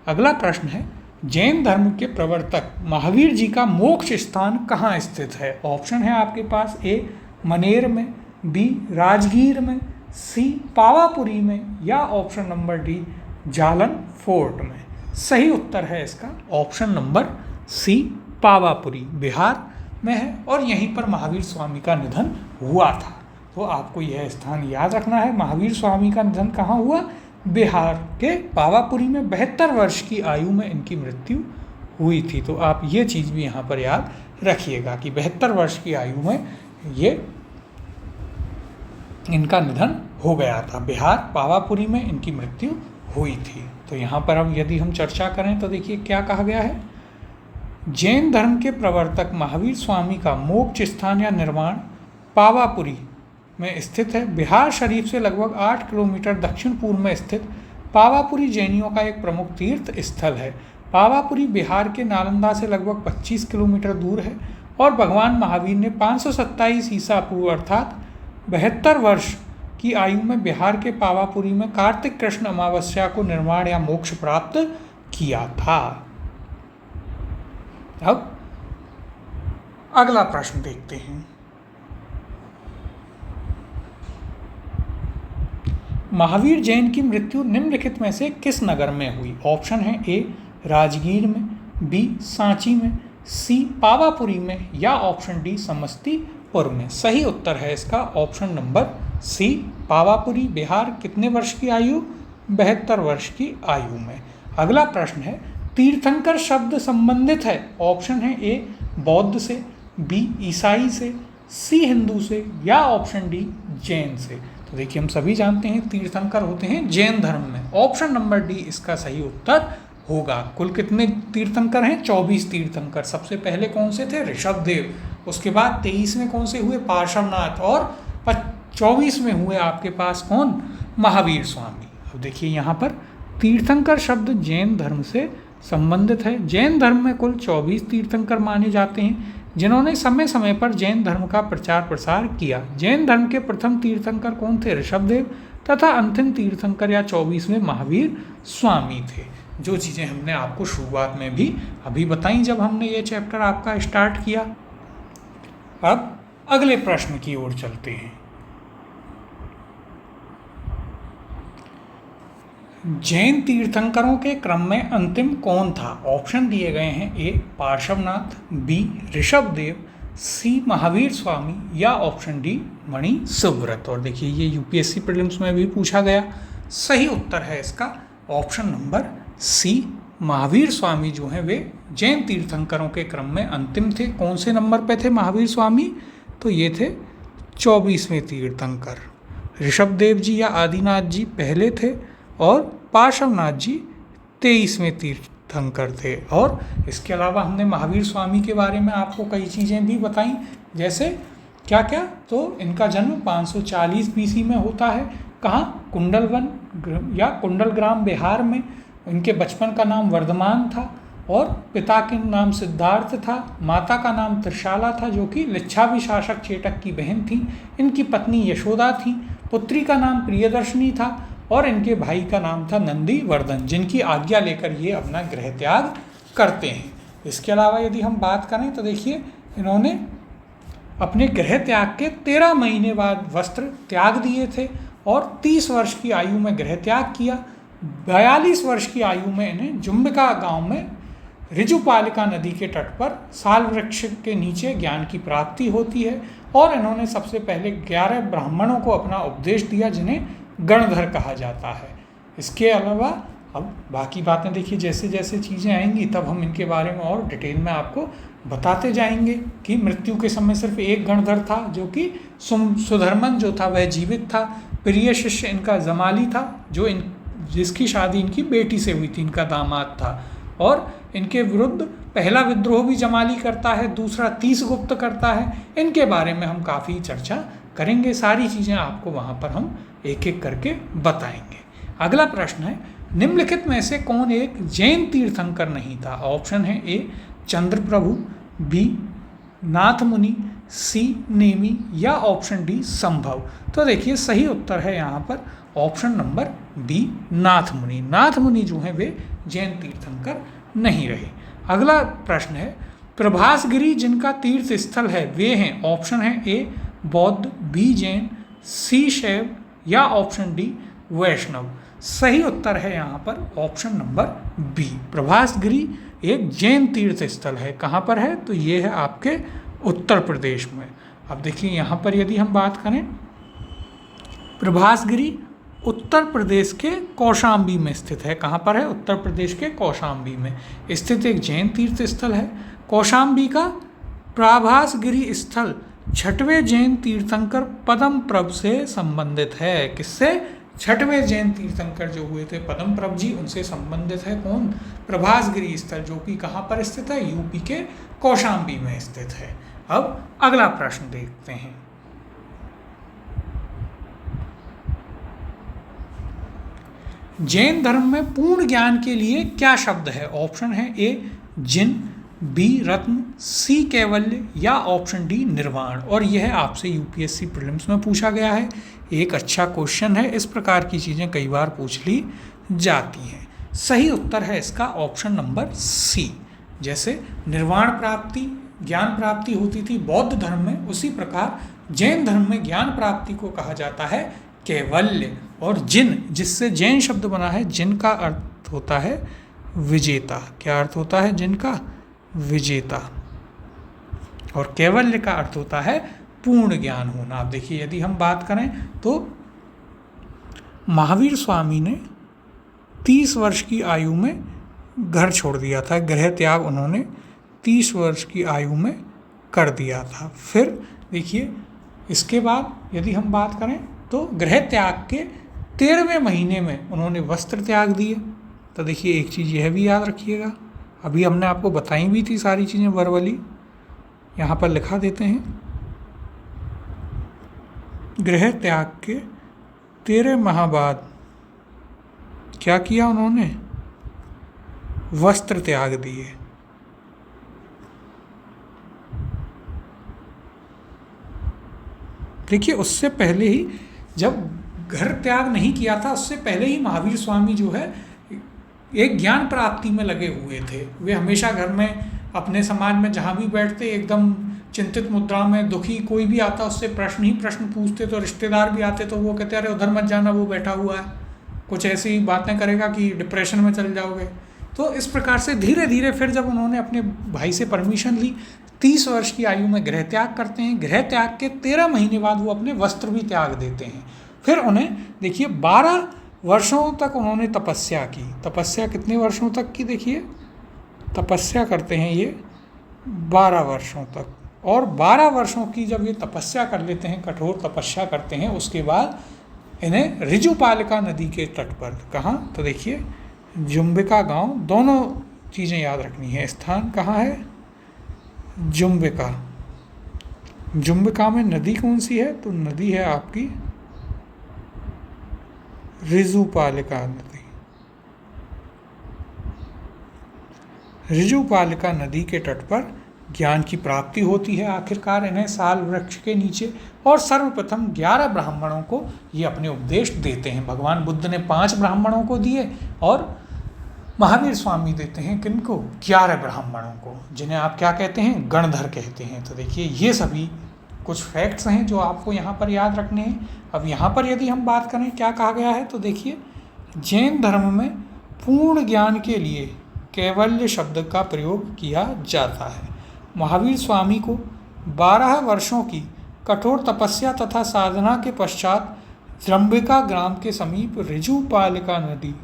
अगला प्रश्न है जैन धर्म के प्रवर्तक महावीर जी का मोक्ष स्थान कहाँ स्थित है। ऑप्शन है आपके पास ए मनेर में, बी राजगीर में, सी पावापुरी में, या ऑप्शन नंबर डी जालन फोर्ट में। सही उत्तर है इसका option number C Pawapuri Bihar में है और यहीं पर महावीर स्वामी का निधन हुआ था। तो आपको यह स्थान याद रखना है। महावीर स्वामी का निधन कहाँ हुआ? बिहार के पावापुरी में 72 वर्ष की आयु में इनकी मृत्यु हुई थी। तो आप ये चीज़ भी यहाँ पर याद रखिएगा कि 72 वर्ष की आयु में ये इनका निधन हो गया था। बिहार पावापुरी में इनकी मृत्यु हुई थी। तो यहाँ पर हम यदि हम चर्चा करें तो देखिए क्या कहा गया है। जैन धर्म के प्रवर्तक महावीर स्वामी का मोक्ष स्थान या निर्माण पावापुरी में स्थित है। बिहार शरीफ से लगभग 8 किलोमीटर दक्षिण पूर्व में स्थित पावापुरी जैनियों का एक प्रमुख तीर्थ स्थल है। पावापुरी बिहार के नालंदा से लगभग 25 किलोमीटर दूर है और भगवान महावीर ने 527 ईसा पूर्व अर्थात 72 वर्ष की आयु में बिहार के पावापुरी में कार्तिक कृष्ण अमावस्या को निर्माण या मोक्ष प्राप्त किया था। अब अगला प्रश्न देखते हैं। महावीर जैन की मृत्यु निम्नलिखित में से किस नगर में हुई। ऑप्शन है ए राजगीर में, बी सांची में, सी पावापुरी में, या ऑप्शन डी समस्तीपुर में। सही उत्तर है इसका option number C Pawapuri Bihar. कितने वर्ष की आयु? 72 वर्ष की आयु में। अगला प्रश्न है तीर्थंकर शब्द संबंधित है। ऑप्शन है ए बौद्ध से, बी ईसाई से, सी हिंदू से, या ऑप्शन डी जैन से। तो देखिए हम सभी जानते हैं तीर्थंकर होते हैं जैन धर्म में। ऑप्शन नंबर डी इसका सही उत्तर होगा। कुल कितने तीर्थंकर हैं? 24 तीर्थंकर। सबसे पहले कौन से थे? ऋषभदेव। उसके बाद 23 में कौन से हुए? पार्श्वनाथ। और 24 में हुए आपके पास कौन? महावीर स्वामी। अब देखिए यहाँ पर तीर्थंकर शब्द जैन धर्म से संबंधित है। जैन धर्म में कुल 24 तीर्थंकर माने जाते हैं जिन्होंने समय समय पर जैन धर्म का प्रचार प्रसार किया। जैन धर्म के प्रथम तीर्थंकर कौन थे? ऋषभदेव। तथा अंतिम तीर्थंकर या 24वें महावीर स्वामी थे। जो चीज़ें हमने आपको शुरुआत में भी अभी बताई जब हमने ये चैप्टर आपका स्टार्ट किया। अब अगले प्रश्न की ओर चलते हैं। जैन तीर्थंकरों के क्रम में अंतिम कौन था? ऑप्शन दिए गए हैं ए पार्श्वनाथ, बी ऋषभदेव, सी महावीर स्वामी, या ऑप्शन डी मणि सुव्रत। और देखिए ये यूपीएससी प्रीलिम्स में भी पूछा गया। सही उत्तर है इसका ऑप्शन नंबर सी महावीर स्वामी जो हैं वे जैन तीर्थंकरों के क्रम में अंतिम थे। कौन से नंबर पे थे महावीर स्वामी? तो ये थे 24वें तीर्थंकर। ऋषभदेव जी या आदिनाथ जी पहले थे और पार्श्वनाथ जी 23वें तीर्थंकर थे। और इसके अलावा हमने महावीर स्वामी के बारे में आपको कई चीज़ें भी बताई, जैसे क्या क्या? तो इनका जन्म 540 बीसी में होता है। कहाँ? कुंडलवन या कुंडलग्राम बिहार में। इनके बचपन का नाम वर्धमान था और पिता के नाम सिद्धार्थ था। माता का नाम त्रिशाला था जो कि लिच्छावी शासक चेटक की बहन थी। इनकी पत्नी यशोदा थी। पुत्री का नाम प्रियदर्शनी था और इनके भाई का नाम था नंदीवर्धन, जिनकी आज्ञा लेकर ये अपना गृह त्याग करते हैं। इसके अलावा यदि हम बात करें तो देखिए इन्होंने अपने गृह त्याग के 13 महीने बाद वस्त्र त्याग दिए थे और 30 वर्ष की आयु में गृह त्याग किया। 42 वर्ष की आयु में इन्हें जुम्बिका गांव में ऋजुपालिका नदी के तट पर साल वृक्ष के नीचे ज्ञान की प्राप्ति होती है और इन्होंने सबसे पहले 11 ब्राह्मणों को अपना उपदेश दिया जिन्हें गणधर कहा जाता है। इसके अलावा अब बाकी बातें देखिए, जैसे जैसे चीज़ें आएंगी तब हम इनके बारे में और डिटेल में आपको बताते जाएंगे कि मृत्यु के समय सिर्फ एक गणधर था जो कि सुधर्मन जो था वह जीवित था। प्रिय शिष्य इनका जमाली था जो जिसकी शादी इनकी बेटी से हुई थी, इनका दामाद था। और इनके विरुद्ध पहला विद्रोह भी जमाली करता है, दूसरा तीसगुप्त करता है। इनके बारे में हम काफ़ी चर्चा करेंगे, सारी चीज़ें आपको वहाँ पर हम एक एक करके बताएंगे। अगला प्रश्न है, निम्नलिखित में से कौन एक जैन तीर्थंकर नहीं था? ऑप्शन है ए चंद्रप्रभु, बी नाथ मुनि, सी नेमी या ऑप्शन डी संभव। तो देखिए सही उत्तर है यहाँ पर ऑप्शन नंबर बी नाथ मुनि। नाथ मुनि जो हैं वे जैन तीर्थंकर नहीं रहे। अगला प्रश्न है, प्रभासगिरी जिनका तीर्थ स्थल है वे हैं, ऑप्शन है ए बौद्ध, बी जैन, सी शैव या ऑप्शन डी वैष्णव। सही उत्तर है यहाँ पर ऑप्शन नंबर बी। प्रभासगिरी एक जैन तीर्थ स्थल है। कहाँ पर है? तो ये है आपके उत्तर प्रदेश में। अब देखिए यहाँ पर यदि हम बात करें, प्रभासगिरी उत्तर प्रदेश के कौशाम्बी में स्थित है। कहाँ पर है? उत्तर प्रदेश के कौशाम्बी में स्थित एक जैन तीर्थ स्थल है। कौशाम्बी का प्रभासगिरी स्थल 6वें जैन तीर्थंकर पद्मप्रभ से संबंधित है। किससे? 6वें जैन तीर्थंकर जो हुए थे पद्मप्रभ जी, उनसे संबंधित है। कौन? प्रभासगिरी स्थल, जो कि कहाँ पर स्थित है? यूपी के कौशाम्बी में स्थित है। अब अगला प्रश्न देखते हैं। जैन धर्म में पूर्ण ज्ञान के लिए क्या शब्द है? ऑप्शन है ए जिन, बी रत्न, सी कैवल्य या ऑप्शन डी निर्वाण। और यह आपसे यूपीएससी प्रीलिम्स में पूछा गया है। एक अच्छा क्वेश्चन है, इस प्रकार की चीज़ें कई बार पूछ ली जाती हैं। सही उत्तर है इसका ऑप्शन नंबर सी। जैसे निर्वाण प्राप्ति, ज्ञान प्राप्ति होती थी बौद्ध धर्म में, उसी प्रकार जैन धर्म में ज्ञान प्राप्ति को कहा जाता है कैवल्य। और जिन, जिससे जैन शब्द बना है, जिन का अर्थ होता है विजेता। क्या अर्थ होता है जिन का? विजेता। और कैवल्य का अर्थ होता है पूर्ण ज्ञान होना। अब देखिए यदि हम बात करें तो महावीर स्वामी ने 30 वर्ष की आयु में घर छोड़ दिया था। गृह त्याग उन्होंने 30 वर्ष की आयु में कर दिया था। फिर देखिए इसके बाद यदि हम बात करें तो गृह त्याग के 13वें महीने में उन्होंने वस्त्र त्याग दिए। तो देखिए एक चीज़ यह भी याद रखिएगा, अभी हमने आपको बताई भी थी सारी चीज़ें वर्बली, यहाँ पर लिखा देते हैं। गृह त्याग के 13 माह बाद क्या किया उन्होंने? वस्त्र त्याग दिए। देखिए उससे पहले ही, जब घर त्याग नहीं किया था उससे पहले ही महावीर स्वामी जो है एक ज्ञान प्राप्ति में लगे हुए थे। वे हमेशा घर में अपने समाज में जहाँ भी बैठते एकदम चिंतित मुद्रा में, दुखी कोई भी आता उससे प्रश्न ही प्रश्न पूछते। तो रिश्तेदार भी आते तो वो कहते अरे उधर मत जाना, वो बैठा हुआ है, कुछ ऐसी बातें करेगा कि डिप्रेशन में चल जाओगे। तो इस प्रकार से धीरे धीरे फिर जब उन्होंने अपने भाई से परमिशन ली, 30 वर्ष की आयु में गृह त्याग करते हैं। गृह त्याग के 13 महीने बाद वो अपने वस्त्र भी त्याग देते हैं। फिर उन्हें देखिए 12 वर्षों तक उन्होंने तपस्या की। तपस्या कितने वर्षों तक की? देखिए तपस्या करते हैं ये 12 वर्षों तक। और 12 वर्षों की जब ये तपस्या कर लेते हैं, कठोर तपस्या करते हैं, उसके बाद इन्हें ऋजुपालिका नदी के तट पर, कहाँ? तो देखिए जुम्बिका गांव, दोनों चीज़ें याद रखनी है। स्थान कहाँ है? जुम्बिका। जुम्बिका में नदी कौन सी है? तो नदी है आपकी ऋजुपालिका नदी। ऋजुपालिका नदी के तट पर ज्ञान की प्राप्ति होती है आखिरकार इन्हें साल वृक्ष के नीचे। और सर्वप्रथम 11 ब्राह्मणों को ये अपने उपदेश देते हैं। भगवान बुद्ध ने 5 ब्राह्मणों को दिए और महावीर स्वामी देते हैं किनको? 11 ब्राह्मणों को, जिन्हें आप क्या कहते हैं? गणधर कहते हैं। तो देखिए ये सभी कुछ फैक्ट्स हैं जो आपको यहाँ पर याद रखने हैं। अब यहाँ पर यदि हम बात करें क्या कहा गया है, तो देखिए जैन धर्म में पूर्ण ज्ञान के लिए कैवल्य शब्द का प्रयोग किया जाता है। महावीर स्वामी को 12 वर्षों की कठोर तपस्या तथा साधना के पश्चात जम्बिका ग्राम के समीप ऋजुपालिका नदी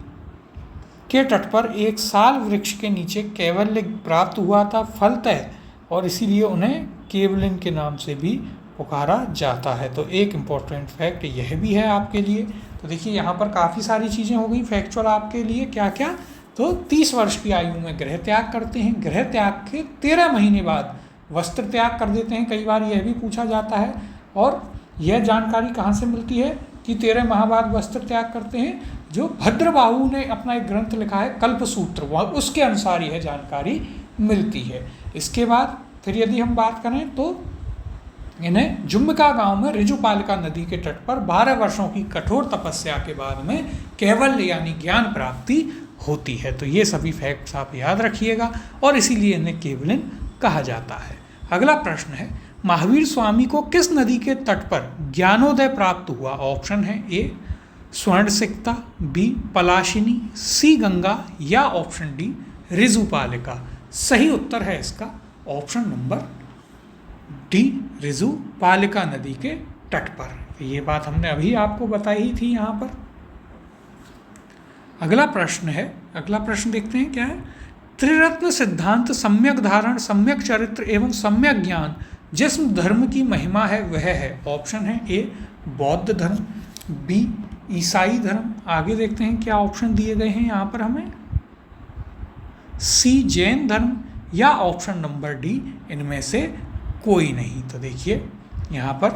के तट पर एक साल वृक्ष के नीचे कैवल्य प्राप्त हुआ था फलतः, और इसीलिए उन्हें केवलिन के नाम से भी पुकारा जाता है। तो एक इम्पॉर्टेंट फैक्ट यह भी है आपके लिए। तो देखिए यहाँ पर काफ़ी सारी चीज़ें हो गई फैक्चुअल आपके लिए। क्या क्या? तो 30 वर्ष की आयु में गृह त्याग करते हैं, गृह त्याग के 13 महीने बाद वस्त्र त्याग कर देते हैं। कई बार यह भी पूछा जाता है, और यह जानकारी कहाँ से मिलती है कि 13 माह बाद वस्त्र त्याग करते हैं? जो भद्रबाहु ने अपना एक ग्रंथ लिखा है कल्पसूत्र, वह उसके अनुसार यह जानकारी मिलती है। इसके बाद फिर यदि हम बात करें तो इन्हें जुम्बिका गांव में ऋजुपालिका नदी के तट पर 12 वर्षों की कठोर तपस्या के बाद में कैवल्य यानी ज्ञान प्राप्ति होती है। तो ये सभी फैक्ट्स आप याद रखिएगा, और इसीलिए इन्हें केवलिन कहा जाता है। अगला प्रश्न है, महावीर स्वामी को किस नदी के तट पर ज्ञानोदय प्राप्त हुआ? ऑप्शन है ए स्वर्णसिक्ता, बी पलाशिनी, सी गंगा, या ऑप्शन डी ऋजुपालिका। सही उत्तर है इसका ऑप्शन नंबर डी ऋजुपालिका नदी के तट पर। ये बात हमने अभी आपको बताई ही थी यहाँ पर। अगला प्रश्न है, अगला प्रश्न देखते हैं क्या है। त्रिरत्न सिद्धांत सम्यक धारण, सम्यक चरित्र एवं सम्यक ज्ञान जिस धर्म की महिमा है वह है? ऑप्शन है ए बौद्ध धर्म, बी ईसाई धर्म, आगे देखते हैं क्या ऑप्शन दिए गए हैं यहाँ पर हमें, सी जैन धर्म, या ऑप्शन नंबर डी इनमें से कोई नहीं। तो देखिए यहाँ पर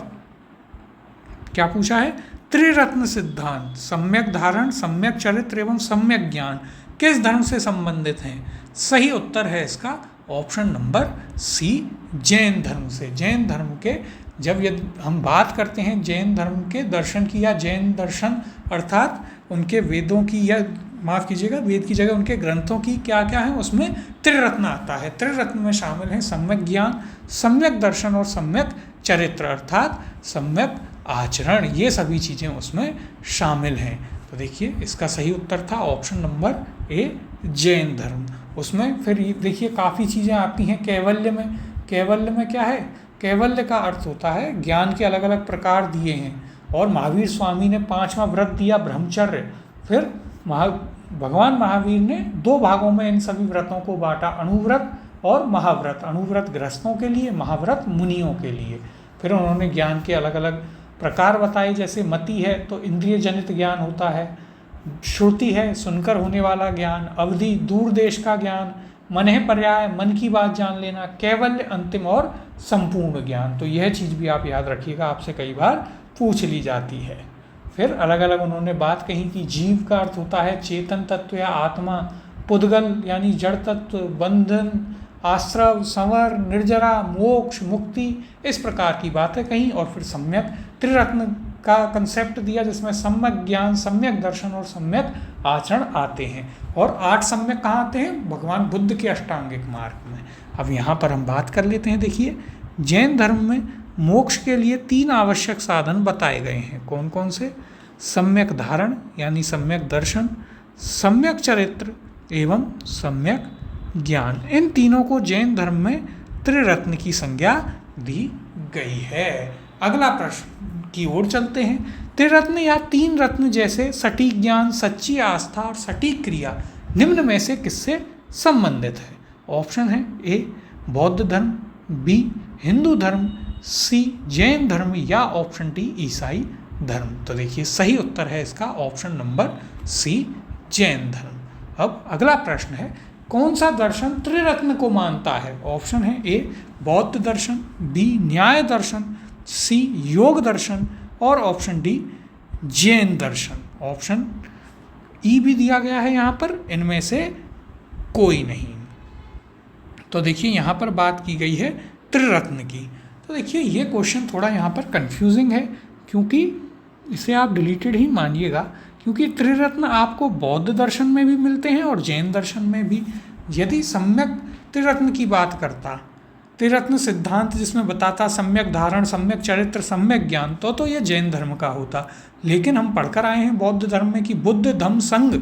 क्या पूछा है, त्रिरत्न सिद्धांत सम्यक धारण, सम्यक चरित्र एवं सम्यक ज्ञान किस धर्म से संबंधित हैं? सही उत्तर है इसका ऑप्शन नंबर सी जैन धर्म से। जैन धर्म के जब यदि हम बात करते हैं जैन धर्म के दर्शन की, या जैन दर्शन अर्थात उनके वेदों की, या माफ़ कीजिएगा वेद की जगह उनके ग्रंथों की क्या क्या है, उसमें त्रिरत्न आता है। त्रिरत्न में शामिल हैं सम्यक ज्ञान, सम्यक दर्शन और सम्यक चरित्र अर्थात सम्यक आचरण। ये सभी चीज़ें उसमें शामिल हैं। तो देखिए इसका सही उत्तर था ऑप्शन नंबर ए जैन धर्म। उसमें फिर देखिए काफ़ी चीज़ें आती हैं कैवल्य में। कैवल्य में क्या है? कैवल्य का अर्थ होता है ज्ञान के अलग अलग प्रकार दिए हैं, और महावीर स्वामी ने 5वां व्रत दिया ब्रह्मचर्य। फिर भगवान महावीर ने 2 भागों में इन सभी व्रतों को बांटा, अणुव्रत और महाव्रत। अणुव्रत गृहस्थों के लिए, महाव्रत मुनियों के लिए। फिर उन्होंने ज्ञान के अलग अलग प्रकार बताए, जैसे मति है तो इंद्रिय जनित ज्ञान होता है, श्रुति है सुनकर होने वाला ज्ञान, अवधि दूर देश का ज्ञान, मनः पर्याय मन की बात जान लेना, कैवल्य अंतिम और संपूर्ण ज्ञान। तो यह चीज़ भी आप याद रखिएगा, आपसे कई बार पूछ ली जाती है। फिर अलग अलग उन्होंने बात कही कि जीव का अर्थ होता है चेतन तत्व या आत्मा, पुद्गल यानी जड़ तत्व, बंधन, आश्रव, संवर, निर्जरा, मोक्ष, मुक्ति, इस प्रकार की बातें कहीं। और फिर सम्यक त्रिरत्न का कंसेप्ट दिया, जिसमें सम्यक ज्ञान, सम्यक दर्शन और सम्यक आचरण आते हैं। और 8 सम्यक कहाँ आते हैं? भगवान बुद्ध के अष्टांगिक मार्ग में। अब यहाँ पर हम बात कर लेते हैं। देखिए जैन धर्म में मोक्ष के लिए 3 आवश्यक साधन बताए गए हैं। कौन कौन से? सम्यक धारण यानी सम्यक दर्शन, सम्यक चरित्र एवं सम्यक ज्ञान। इन तीनों को जैन धर्म में त्रिरत्न की संज्ञा दी गई है। अगला प्रश्न की ओर चलते हैं। त्रिरत्न या 3 रत्न जैसे सटीक ज्ञान, सच्ची आस्था और सटीक क्रिया निम्न में से किससे संबंधित है? ऑप्शन है ए बौद्ध धर्म, बी हिंदू धर्म, सी जैन धर्म, या ऑप्शन डी ईसाई धर्म। तो देखिए सही उत्तर है इसका ऑप्शन नंबर सी जैन धर्म। अब अगला प्रश्न है, कौन सा दर्शन त्रिरत्न को मानता है? ऑप्शन है ए बौद्ध दर्शन, बी न्याय दर्शन, सी योग दर्शन, और ऑप्शन डी जैन दर्शन। ऑप्शन ई भी दिया गया है यहाँ पर, इनमें से कोई नहीं। तो देखिए यहाँ पर बात की गई है त्रिरत्न की। तो देखिए ये क्वेश्चन थोड़ा यहाँ पर कंफ्यूजिंग है, क्योंकि इसे आप डिलीटेड ही मानिएगा, क्योंकि त्रिरत्न आपको बौद्ध दर्शन में भी मिलते हैं और जैन दर्शन में भी। यदि सम्यक त्रिरत्न की बात करता, त्रिरत्न सिद्धांत जिसमें बताता सम्यक धारण, सम्यक चरित्र, सम्यक ज्ञान, तो ये जैन धर्म का होता। लेकिन हम पढ़कर आए हैं बौद्ध धर्म में कि बुद्ध, धम्म, संघ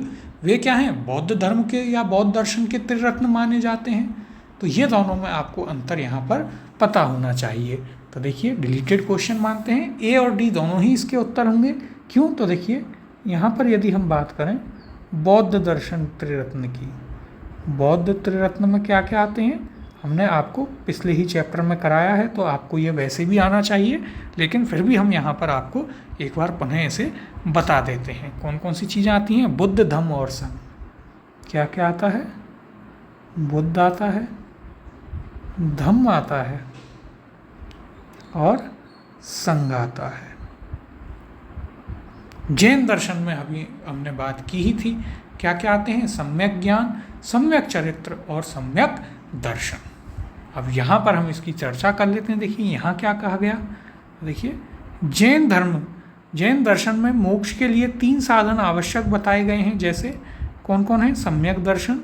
वे क्या हैं, बौद्ध धर्म के या बौद्ध दर्शन के त्रिरत्न माने जाते हैं। तो ये दोनों में आपको अंतर यहाँ पर पता होना चाहिए। तो देखिए डिलीटेड क्वेश्चन मानते हैं, ए और डी दोनों ही इसके उत्तर होंगे। क्यों? तो देखिए यहाँ पर यदि हम बात करें बौद्ध दर्शन त्रिरत्न की, बौद्ध त्रिरत्न में क्या क्या आते हैं हमने आपको पिछले ही चैप्टर में कराया है, तो आपको ये वैसे भी आना चाहिए, लेकिन फिर भी हम यहाँ पर आपको एक बार पुनः इसे बता देते हैं। कौन कौन सी चीज़ें आती हैं? बुद्ध, धम्म और संघ। क्या क्या आता है? बुद्ध आता है, धम्म आता है और संघ आता है। जैन दर्शन में अभी हमने बात की ही थी, क्या क्या आते हैं? सम्यक ज्ञान, सम्यक चरित्र और सम्यक दर्शन। अब यहाँ पर हम इसकी चर्चा कर लेते हैं। देखिए यहाँ क्या कहा गया, देखिए जैन दर्शन में मोक्ष के लिए 3 साधन आवश्यक बताए गए हैं। जैसे कौन कौन है? सम्यक दर्शन,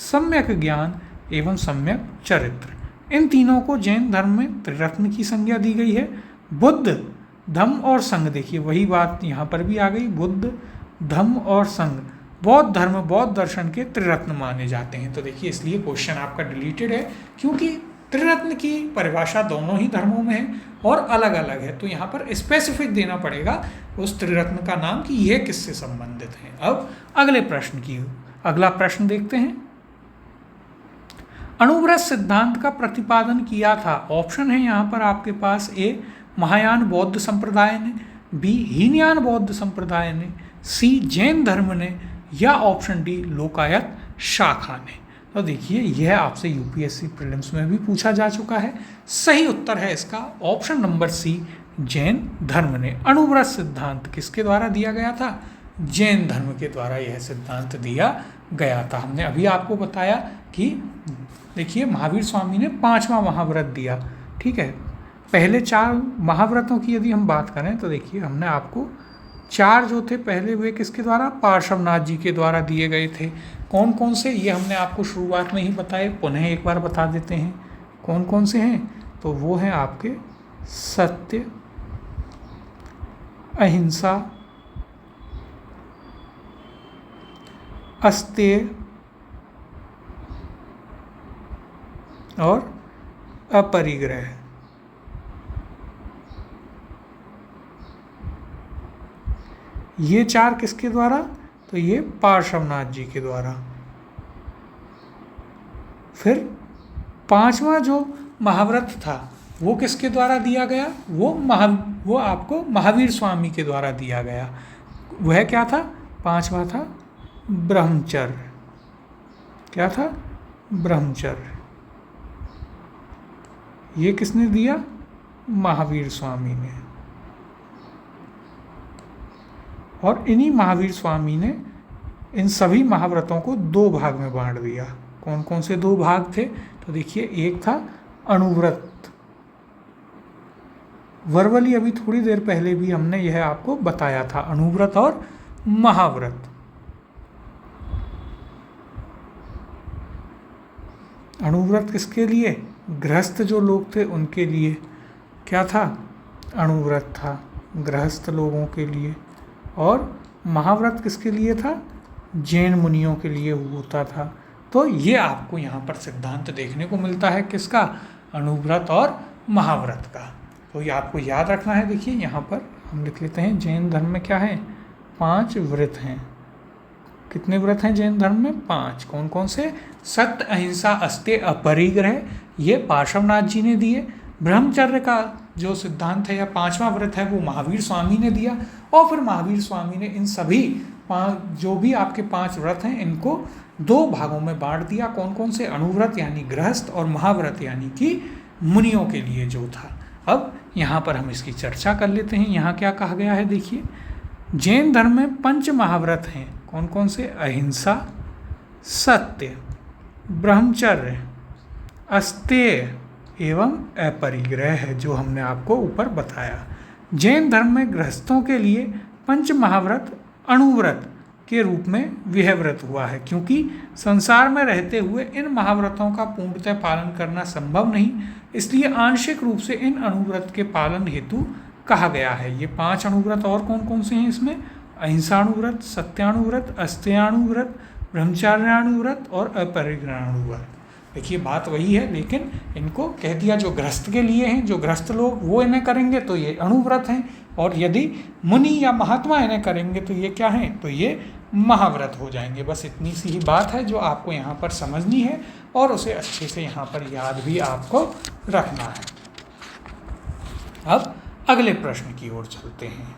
सम्यक ज्ञान एवं सम्यक चरित्र। इन तीनों को जैन धर्म में त्रिरत्न की संज्ञा दी गई है। बुद्ध, धम्म और संघ, देखिए वही बात यहाँ पर भी आ गई, बुद्ध, धम्म और संघ बौद्ध धर्म, बौद्ध दर्शन के त्रिरत्न माने जाते हैं। तो देखिए इसलिए क्वेश्चन आपका डिलीटेड है, क्योंकि त्रिरत्न की परिभाषा दोनों ही धर्मों में है और अलग अलग है। तो यहाँ पर स्पेसिफिक देना पड़ेगा उस त्रिरत्न का नाम कि यह किससे संबंधित है। अब अगला प्रश्न देखते हैं। अणुव्रत सिद्धांत का प्रतिपादन किया था। ऑप्शन है यहाँ पर आपके पास, ए महायान बौद्ध संप्रदाय ने, बी हीनयान बौद्ध संप्रदाय ने, सी जैन धर्म ने, या ऑप्शन डी लोकायत शाखा ने। तो देखिए यह आपसे यूपीएससी प्रीलिम्स में भी पूछा जा चुका है। सही उत्तर है इसका ऑप्शन नंबर सी, जैन धर्म ने। अणुव्रत सिद्धांत किसके द्वारा दिया गया था? जैन धर्म के द्वारा यह सिद्धांत दिया गया था। हमने अभी आपको बताया कि देखिए महावीर स्वामी ने 5वां महाव्रत दिया, ठीक है। पहले 4 महाव्रतों की यदि हम बात करें तो देखिए हमने आपको 4 जो थे पहले वे किसके द्वारा? पार्श्वनाथ जी के द्वारा दिए गए थे। कौन कौन से, ये हमने आपको शुरुआत में ही बताए, पुनः एक बार बता देते हैं कौन कौन से हैं। तो वो हैं आपके सत्य, अहिंसा, अस्तेय और अपरिग्रह। ये 4 किसके द्वारा? तो ये पार्श्वनाथ जी के द्वारा। फिर 5वां जो महाव्रत था वो किसके द्वारा दिया गया? वो आपको महावीर स्वामी के द्वारा दिया गया। वह क्या था? 5वां था ब्रह्मचर्य। क्या था? ब्रह्मचर्य। ये किसने दिया? महावीर स्वामी ने। और इन्हीं महावीर स्वामी ने इन सभी महाव्रतों को 2 भाग में बांट दिया। कौन कौन से 2 भाग थे? तो देखिए एक था अणुव्रत। वर्बली अभी थोड़ी देर पहले भी हमने यह आपको बताया था, अणुव्रत और महाव्रत। अणुव्रत किसके लिए? गृहस्थ जो लोग थे उनके लिए क्या था? अणुव्रत था, गृहस्थ लोगों के लिए। और महाव्रत किसके लिए था? जैन मुनियों के लिए होता था। तो ये आपको यहाँ पर सिद्धांत देखने को मिलता है किसका? अणुव्रत और महाव्रत का। तो ये आपको याद रखना है। देखिए यहाँ पर हम लिख लेते हैं, जैन धर्म में क्या है? 5 व्रत हैं। कितने व्रत हैं जैन धर्म में? 5। कौन कौन से? सत्य, अहिंसा, अस्तेय, अपरिग्रह, ये पार्श्वनाथ जी ने दिए। ब्रह्मचर्य का जो सिद्धांत है या 5वां व्रत है वो महावीर स्वामी ने दिया। और फिर महावीर स्वामी ने इन सभी जो भी आपके 5 व्रत हैं इनको 2 भागों में बांट दिया। कौन कौन से? अणुव्रत यानी गृहस्थ और महाव्रत यानी कि मुनियों के लिए जो था। अब यहाँ पर हम इसकी चर्चा कर लेते हैं। यहाँ क्या कहा गया है? देखिए जैन धर्म में 5 महाव्रत हैं। कौन कौन से? अहिंसा, सत्य, ब्रह्मचर्य, अस्तेय एवं अपरिग्रह है, जो हमने आपको ऊपर बताया। जैन धर्म में गृहस्थों के लिए 5 महाव्रत अणुव्रत के रूप में विहव्रत हुआ है, क्योंकि संसार में रहते हुए इन महाव्रतों का पूर्णतः पालन करना संभव नहीं, इसलिए आंशिक रूप से इन अणुव्रत के पालन हेतु कहा गया है। ये 5 अणुव्रत और कौन कौन से हैं इसमें? अहिंसाणुव्रत, सत्याणुव्रत, अस्तेयाणुव्रत, ब्रह्मचार्याणुव्रत और अपरिग्रहाणुव्रत। देखिए बात वही है, लेकिन इनको कह दिया जो गृहस्थ के लिए हैं, जो गृहस्थ लोग वो इन्हें करेंगे तो ये अणुव्रत हैं, और यदि मुनि या महात्मा इन्हें करेंगे तो ये क्या हैं? तो ये महाव्रत हो जाएंगे। बस इतनी सी ही बात है जो आपको यहाँ पर समझनी है और उसे अच्छे से यहाँ पर याद भी आपको रखना है। अब अगले प्रश्न की ओर चलते हैं।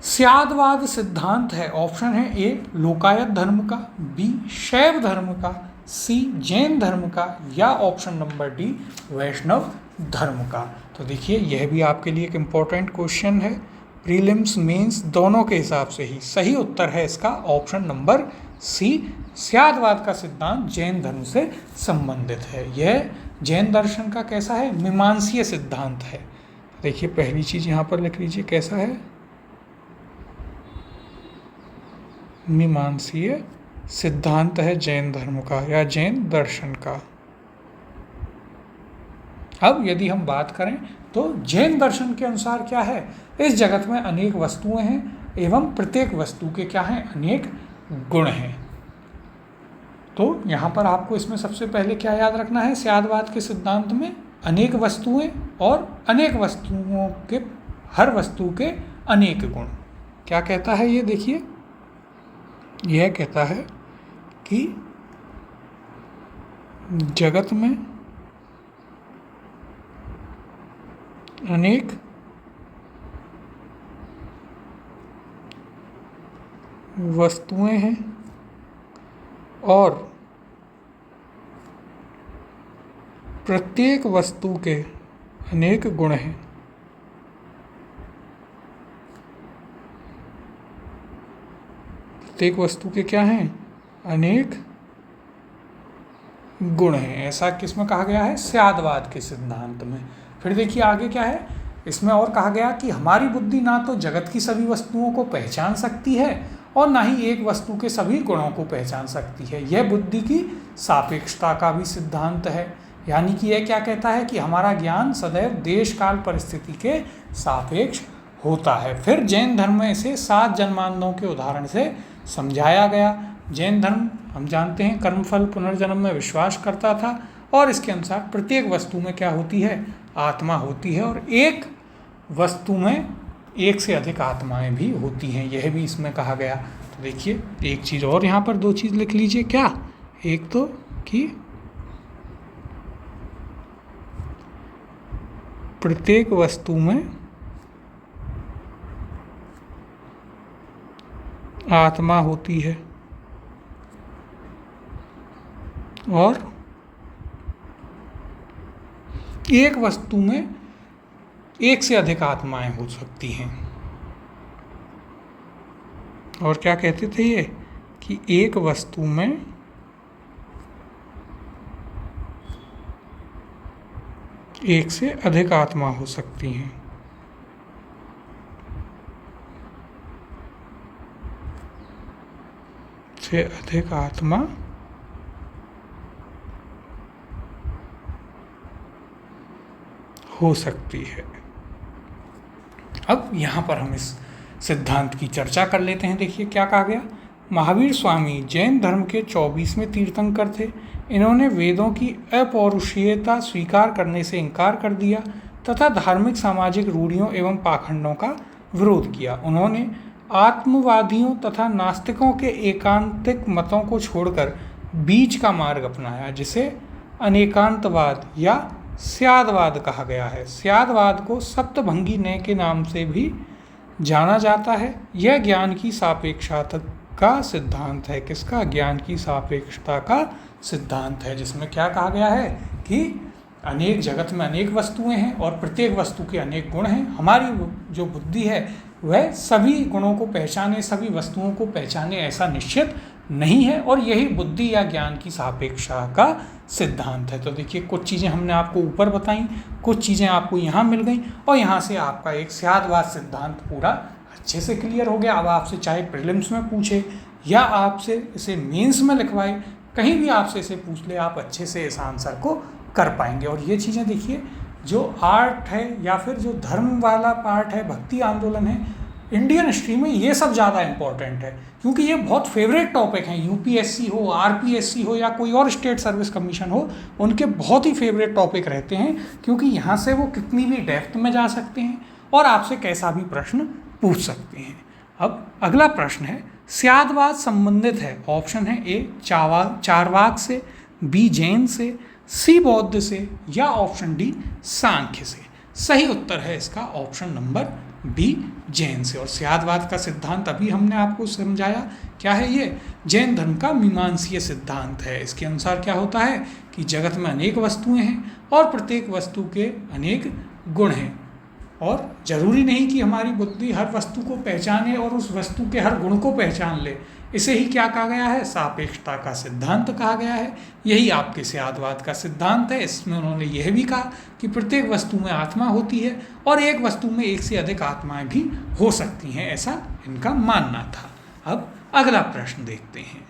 स्यादवाद सिद्धांत है, ऑप्शन है ए लोकायत धर्म का, बी शैव धर्म का, सी जैन धर्म का, या ऑप्शन नंबर डी वैष्णव धर्म का। तो देखिए यह भी आपके लिए एक इम्पोर्टेंट क्वेश्चन है, प्रीलिम्स मेंस दोनों के हिसाब से ही सही उत्तर है इसका ऑप्शन नंबर सी। स्यादवाद का सिद्धांत जैन धर्म से संबंधित है। यह जैन दर्शन का कैसा है? मीमांसीय सिद्धांत है। देखिए पहली चीज यहाँ पर लिख लीजिए, कैसा है? मीमांसीय सिद्धांत है जैन धर्म का या जैन दर्शन का। अब यदि हम बात करें तो जैन दर्शन के अनुसार क्या है? इस जगत में अनेक वस्तुएं हैं एवं प्रत्येक वस्तु के क्या हैं? अनेक गुण हैं। तो यहाँ पर आपको इसमें सबसे पहले क्या याद रखना है? स्यादवाद के सिद्धांत में अनेक वस्तुएं और अनेक वस्तुओं के, हर वस्तु के अनेक गुण। क्या कहता है ये? देखिए यह कहता है कि जगत में अनेक वस्तुएं हैं और प्रत्येक वस्तु के अनेक गुण हैं। प्रत्येक वस्तु के क्या हैं? अनेक गुण हैं। ऐसा किसमें कहा गया है? स्यादवाद के सिद्धांत में। फिर देखिए आगे क्या है इसमें, और कहा गया कि हमारी बुद्धि ना तो जगत की सभी वस्तुओं को पहचान सकती है और ना ही एक वस्तु के सभी गुणों को पहचान सकती है। यह बुद्धि की सापेक्षता का भी सिद्धांत है। यानी कि यह क्या कहता है कि हमारा ज्ञान सदैव देश काल परिस्थिति के सापेक्ष होता है। फिर जैन धर्म में इसे 7 जन्मांतों के उदाहरण से समझाया गया। जैन धर्म हम जानते हैं कर्मफल पुनर्जन्म में विश्वास करता था और इसके अनुसार प्रत्येक वस्तु में क्या होती है? आत्मा होती है, और एक वस्तु में एक से अधिक आत्माएं भी होती हैं, यह भी इसमें कहा गया। तो देखिए एक चीज़ और यहाँ पर 2 चीज़ लिख लीजिए। क्या? एक तो कि प्रत्येक वस्तु में आत्मा होती है और एक वस्तु में एक से अधिक आत्माएं हो सकती हैं। और क्या कहते थे ये कि एक वस्तु में एक से अधिक आत्मा हो सकती हैं। से अधिक आत्मा हो सकती है। अब यहाँ पर हम इस सिद्धांत की चर्चा कर लेते हैं। देखिए क्या कहा गया। महावीर स्वामी जैन धर्म के 24वें तीर्थंकर थे। इन्होंने वेदों की अपौरुषीयता स्वीकार करने से इनकार कर दिया तथा धार्मिक सामाजिक रूढ़ियों एवं पाखंडों का विरोध किया। उन्होंने आत्मवादियों तथा नास्तिकों के एकांतिक मतों को छोड़कर बीच का मार्ग अपनाया, जिसे अनेकांतवाद या स्यादवाद कहा गया है। स्यादवाद को सप्तभंगी न्याय के नाम से भी जाना जाता है। यह ज्ञान की सापेक्षता का सिद्धांत है। किसका? ज्ञान की सापेक्षता का सिद्धांत है, जिसमें क्या कहा गया है कि अनेक जगत में अनेक वस्तुएं हैं और प्रत्येक वस्तु के अनेक गुण हैं। हमारी जो बुद्धि है वह सभी गुणों को पहचाने, सभी वस्तुओं को पहचाने, ऐसा निश्चित नहीं है और यही बुद्धि या ज्ञान की सापेक्षता का सिद्धांत है। तो देखिए कुछ चीज़ें हमने आपको ऊपर बताई, कुछ चीज़ें आपको यहाँ मिल गई और यहाँ से आपका एक स्यादवाद सिद्धांत पूरा अच्छे से क्लियर हो गया। अब आपसे चाहे प्रीलिम्स में पूछे या आपसे इसे मेंस में लिखवाए, कहीं भी आपसे इसे पूछ ले, आप अच्छे से इस आंसर को कर पाएंगे। और ये चीज़ें देखिए, जो आर्ट है या फिर जो धर्म वाला पार्ट है, भक्ति आंदोलन है, इंडियन हिस्ट्री में ये सब ज़्यादा इम्पॉर्टेंट है क्योंकि ये बहुत फेवरेट टॉपिक हैं। यूपीएससी हो, आरपीएससी हो या कोई और स्टेट सर्विस कमीशन हो, उनके बहुत ही फेवरेट टॉपिक रहते हैं क्योंकि यहाँ से वो कितनी भी डेप्थ में जा सकते हैं और आपसे कैसा भी प्रश्न पूछ सकते हैं। अब अगला प्रश्न है, स्यादवाद संबंधित है, ऑप्शन है ए चारवाक से, बी जैन से, सी बौद्ध से या ऑप्शन डी सांख्य से। सही उत्तर है इसका ऑप्शन नंबर बी जैन से। और स्यादवाद का सिद्धांत अभी हमने आपको समझाया, क्या है ये? जैन धर्म का मीमांसीय सिद्धांत है। इसके अनुसार क्या होता है कि जगत में अनेक वस्तुएं हैं और प्रत्येक वस्तु के अनेक गुण हैं और जरूरी नहीं कि हमारी बुद्धि हर वस्तु को पहचाने और उस वस्तु के हर गुण को पहचान ले। इसे ही क्या कहा गया है? सापेक्षता का सिद्धांत कहा गया है। यही आपके स्यादवाद का सिद्धांत है। इसमें उन्होंने यह भी कहा कि प्रत्येक वस्तु में आत्मा होती है और एक वस्तु में एक से अधिक आत्माएं भी हो सकती हैं, ऐसा इनका मानना था। अब अगला प्रश्न देखते हैं।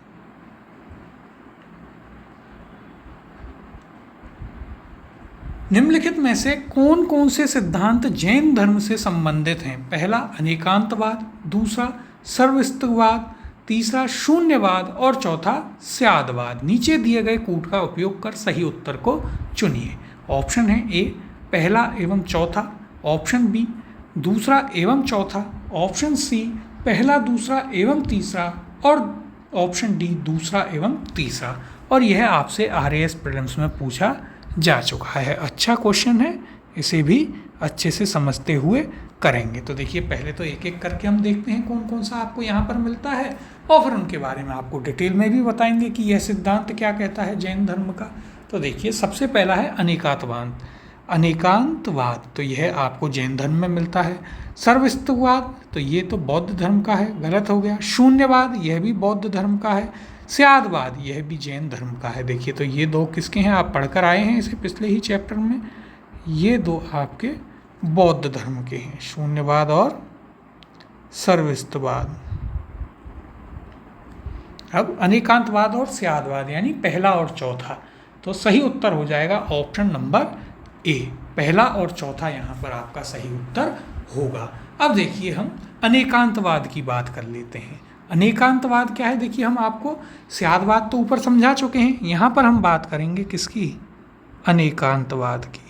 निम्नलिखित में से कौन कौन से सिद्धांत जैन धर्म से संबंधित हैं? पहला अनेकांतवाद, दूसरा सर्वस्तित्ववाद, तीसरा शून्यवाद और चौथा स्यादवाद। नीचे दिए गए कूट का उपयोग कर सही उत्तर को चुनिए। ऑप्शन है ए पहला एवं चौथा, ऑप्शन बी दूसरा एवं चौथा, ऑप्शन सी पहला दूसरा एवं तीसरा और ऑप्शन डी दूसरा एवं तीसरा। और यह आपसे आरएएस प्रीलिम्स में पूछा जा चुका है। अच्छा क्वेश्चन है, इसे भी अच्छे से समझते हुए करेंगे। तो देखिए पहले तो एक एक करके हम देखते हैं कौन कौन सा आपको यहाँ पर मिलता है और फिर उनके बारे में आपको डिटेल में भी बताएंगे कि यह सिद्धांत क्या कहता है जैन धर्म का। तो देखिए सबसे पहला है अनेकांतवाद। अनेकांतवाद तो यह आपको जैन धर्म में मिलता है। सर्वस्तित्ववाद तो ये तो बौद्ध धर्म का है, गलत हो गया। शून्यवाद यह भी बौद्ध धर्म का है। स्यादवाद यह भी जैन धर्म का है। देखिए तो ये दो किसके हैं? आप पढ़कर आए हैं इसे पिछले ही चैप्टर में। ये दो आपके बौद्ध धर्म के हैं, शून्यवाद और सर्वस्तित्ववाद। अब अनेकांतवाद और स्यादवाद यानी पहला और चौथा, तो सही उत्तर हो जाएगा ऑप्शन नंबर ए, पहला और चौथा यहाँ पर आपका सही उत्तर होगा। अब देखिए हम अनेकांतवाद की बात कर लेते हैं। अनेकांतवाद क्या है? देखिए हम आपको स्यादवाद तो ऊपर समझा चुके हैं, यहाँ पर हम बात करेंगे किसकी? अनेकांतवाद की।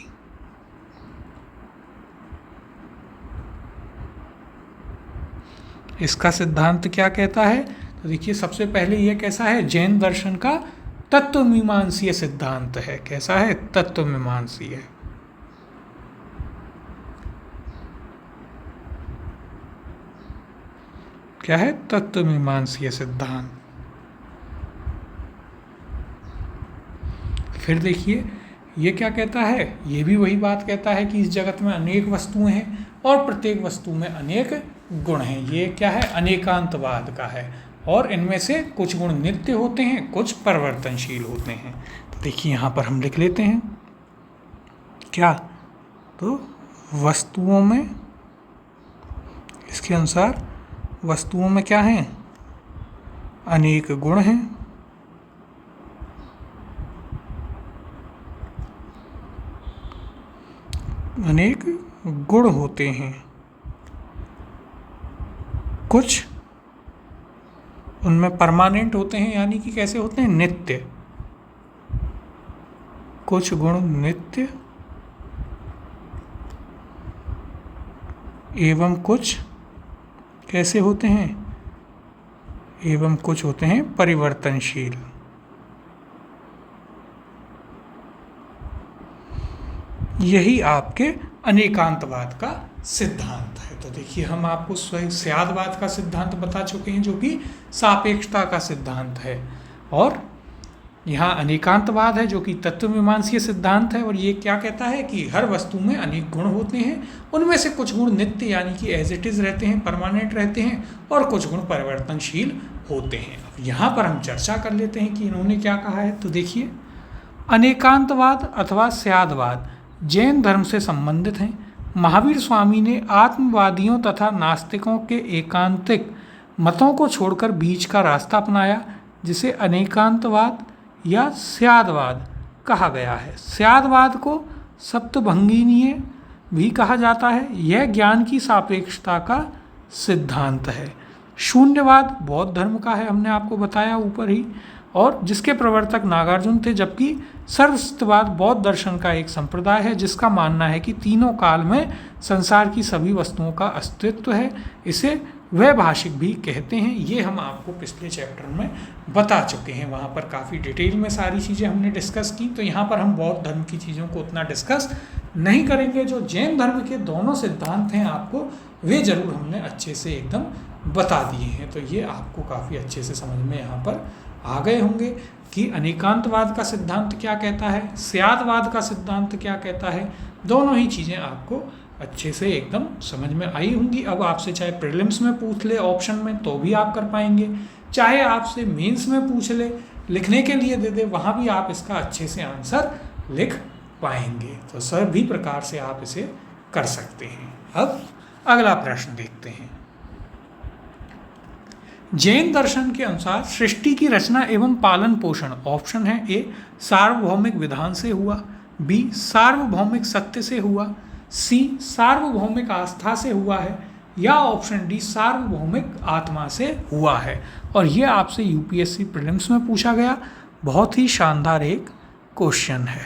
इसका सिद्धांत क्या कहता है? तो देखिए सबसे पहले ये कैसा है? जैन दर्शन का तत्वमीमांसीय सिद्धांत है। कैसा है? तत्वमीमांसीय। क्या है? तत्वमीमांसीय सिद्धांत। फिर देखिए ये क्या कहता है? ये भी वही बात कहता है कि इस जगत में अनेक वस्तुएं हैं और प्रत्येक वस्तु में अनेक गुण हैं। ये क्या है? अनेकांतवाद का है और इनमें से कुछ गुण नित्य होते हैं, कुछ परिवर्तनशील होते हैं। तो देखिए यहाँ पर हम लिख लेते हैं क्या? तो वस्तुओं में, इसके अनुसार वस्तुओं में क्या हैं? अनेक गुण हैं, अनेक गुण होते हैं। कुछ उनमें परमानेंट होते हैं यानी कि कैसे होते हैं? नित्य। कुछ गुण नित्य एवं कुछ कैसे होते हैं? एवं कुछ होते हैं परिवर्तनशील। यही आपके अनेकांतवाद का सिद्धांत है। तो देखिए हम आपको स्यादवाद का सिद्धांत बता चुके हैं जो कि सापेक्षता का सिद्धांत है, और यहाँ अनेकांतवाद है जो कि तत्वमीमांसीय सिद्धांत है, और ये क्या कहता है कि हर वस्तु में अनेक गुण होते हैं, उनमें से कुछ गुण नित्य यानी कि एज इट इज़ रहते हैं, परमानेंट रहते हैं, और कुछ गुण परिवर्तनशील होते हैं। अब यहाँ पर हम चर्चा कर लेते हैं कि इन्होंने क्या कहा है। तो देखिए, अनेकांतवाद अथवा स्यादवाद जैन धर्म से संबंधित हैं। महावीर स्वामी ने आत्मवादियों तथा नास्तिकों के एकांतिक मतों को छोड़कर बीच का रास्ता अपनाया, जिसे अनेकांतवाद या स्यादवाद कहा गया है। स्यादवाद को सप्तभंगीनीय भी कहा जाता है। यह ज्ञान की सापेक्षता का सिद्धांत है। शून्यवाद बौद्ध धर्म का है, हमने आपको बताया ऊपर ही, और जिसके प्रवर्तक नागार्जुन थे, जबकि सर्वस्तिवाद बौद्ध दर्शन का एक संप्रदाय है जिसका मानना है कि तीनों काल में संसार की सभी वस्तुओं का अस्तित्व है। इसे वैभाषिक भी कहते हैं। ये हम आपको पिछले चैप्टर में बता चुके हैं, वहाँ पर काफ़ी डिटेल में सारी चीज़ें हमने डिस्कस की। तो यहाँ पर हम बौद्ध धर्म की चीज़ों को उतना डिस्कस नहीं करेंगे। जो जैन धर्म के दोनों सिद्धांत हैं आपको वे ज़रूर हमने अच्छे से एकदम बता दिए हैं। तो ये आपको काफ़ी अच्छे से समझ में यहाँ पर आ गए होंगे कि अनेकांतवाद का सिद्धांत क्या कहता है, स्यादवाद का सिद्धांत क्या कहता है। दोनों ही चीज़ें आपको अच्छे से एकदम समझ में आई होंगी। अब आपसे चाहे प्रीलिम्स में पूछ ले ऑप्शन में तो भी आप कर पाएंगे, चाहे आपसे मेंस में पूछ ले, लिखने के लिए दे दे, वहाँ भी आप इसका अच्छे से आंसर लिख पाएंगे। तो सभी प्रकार से आप इसे कर सकते हैं। अब अगला प्रश्न देखते हैं। जैन दर्शन के अनुसार सृष्टि की रचना एवं पालन पोषण, ऑप्शन है ए सार्वभौमिक विधान से हुआ, बी सार्वभौमिक सत्य से हुआ, सी सार्वभौमिक आस्था से हुआ है, या ऑप्शन डी सार्वभौमिक आत्मा से हुआ है। और ये आपसे यूपीएससी प्रीलिम्स में पूछा गया बहुत ही शानदार एक क्वेश्चन है,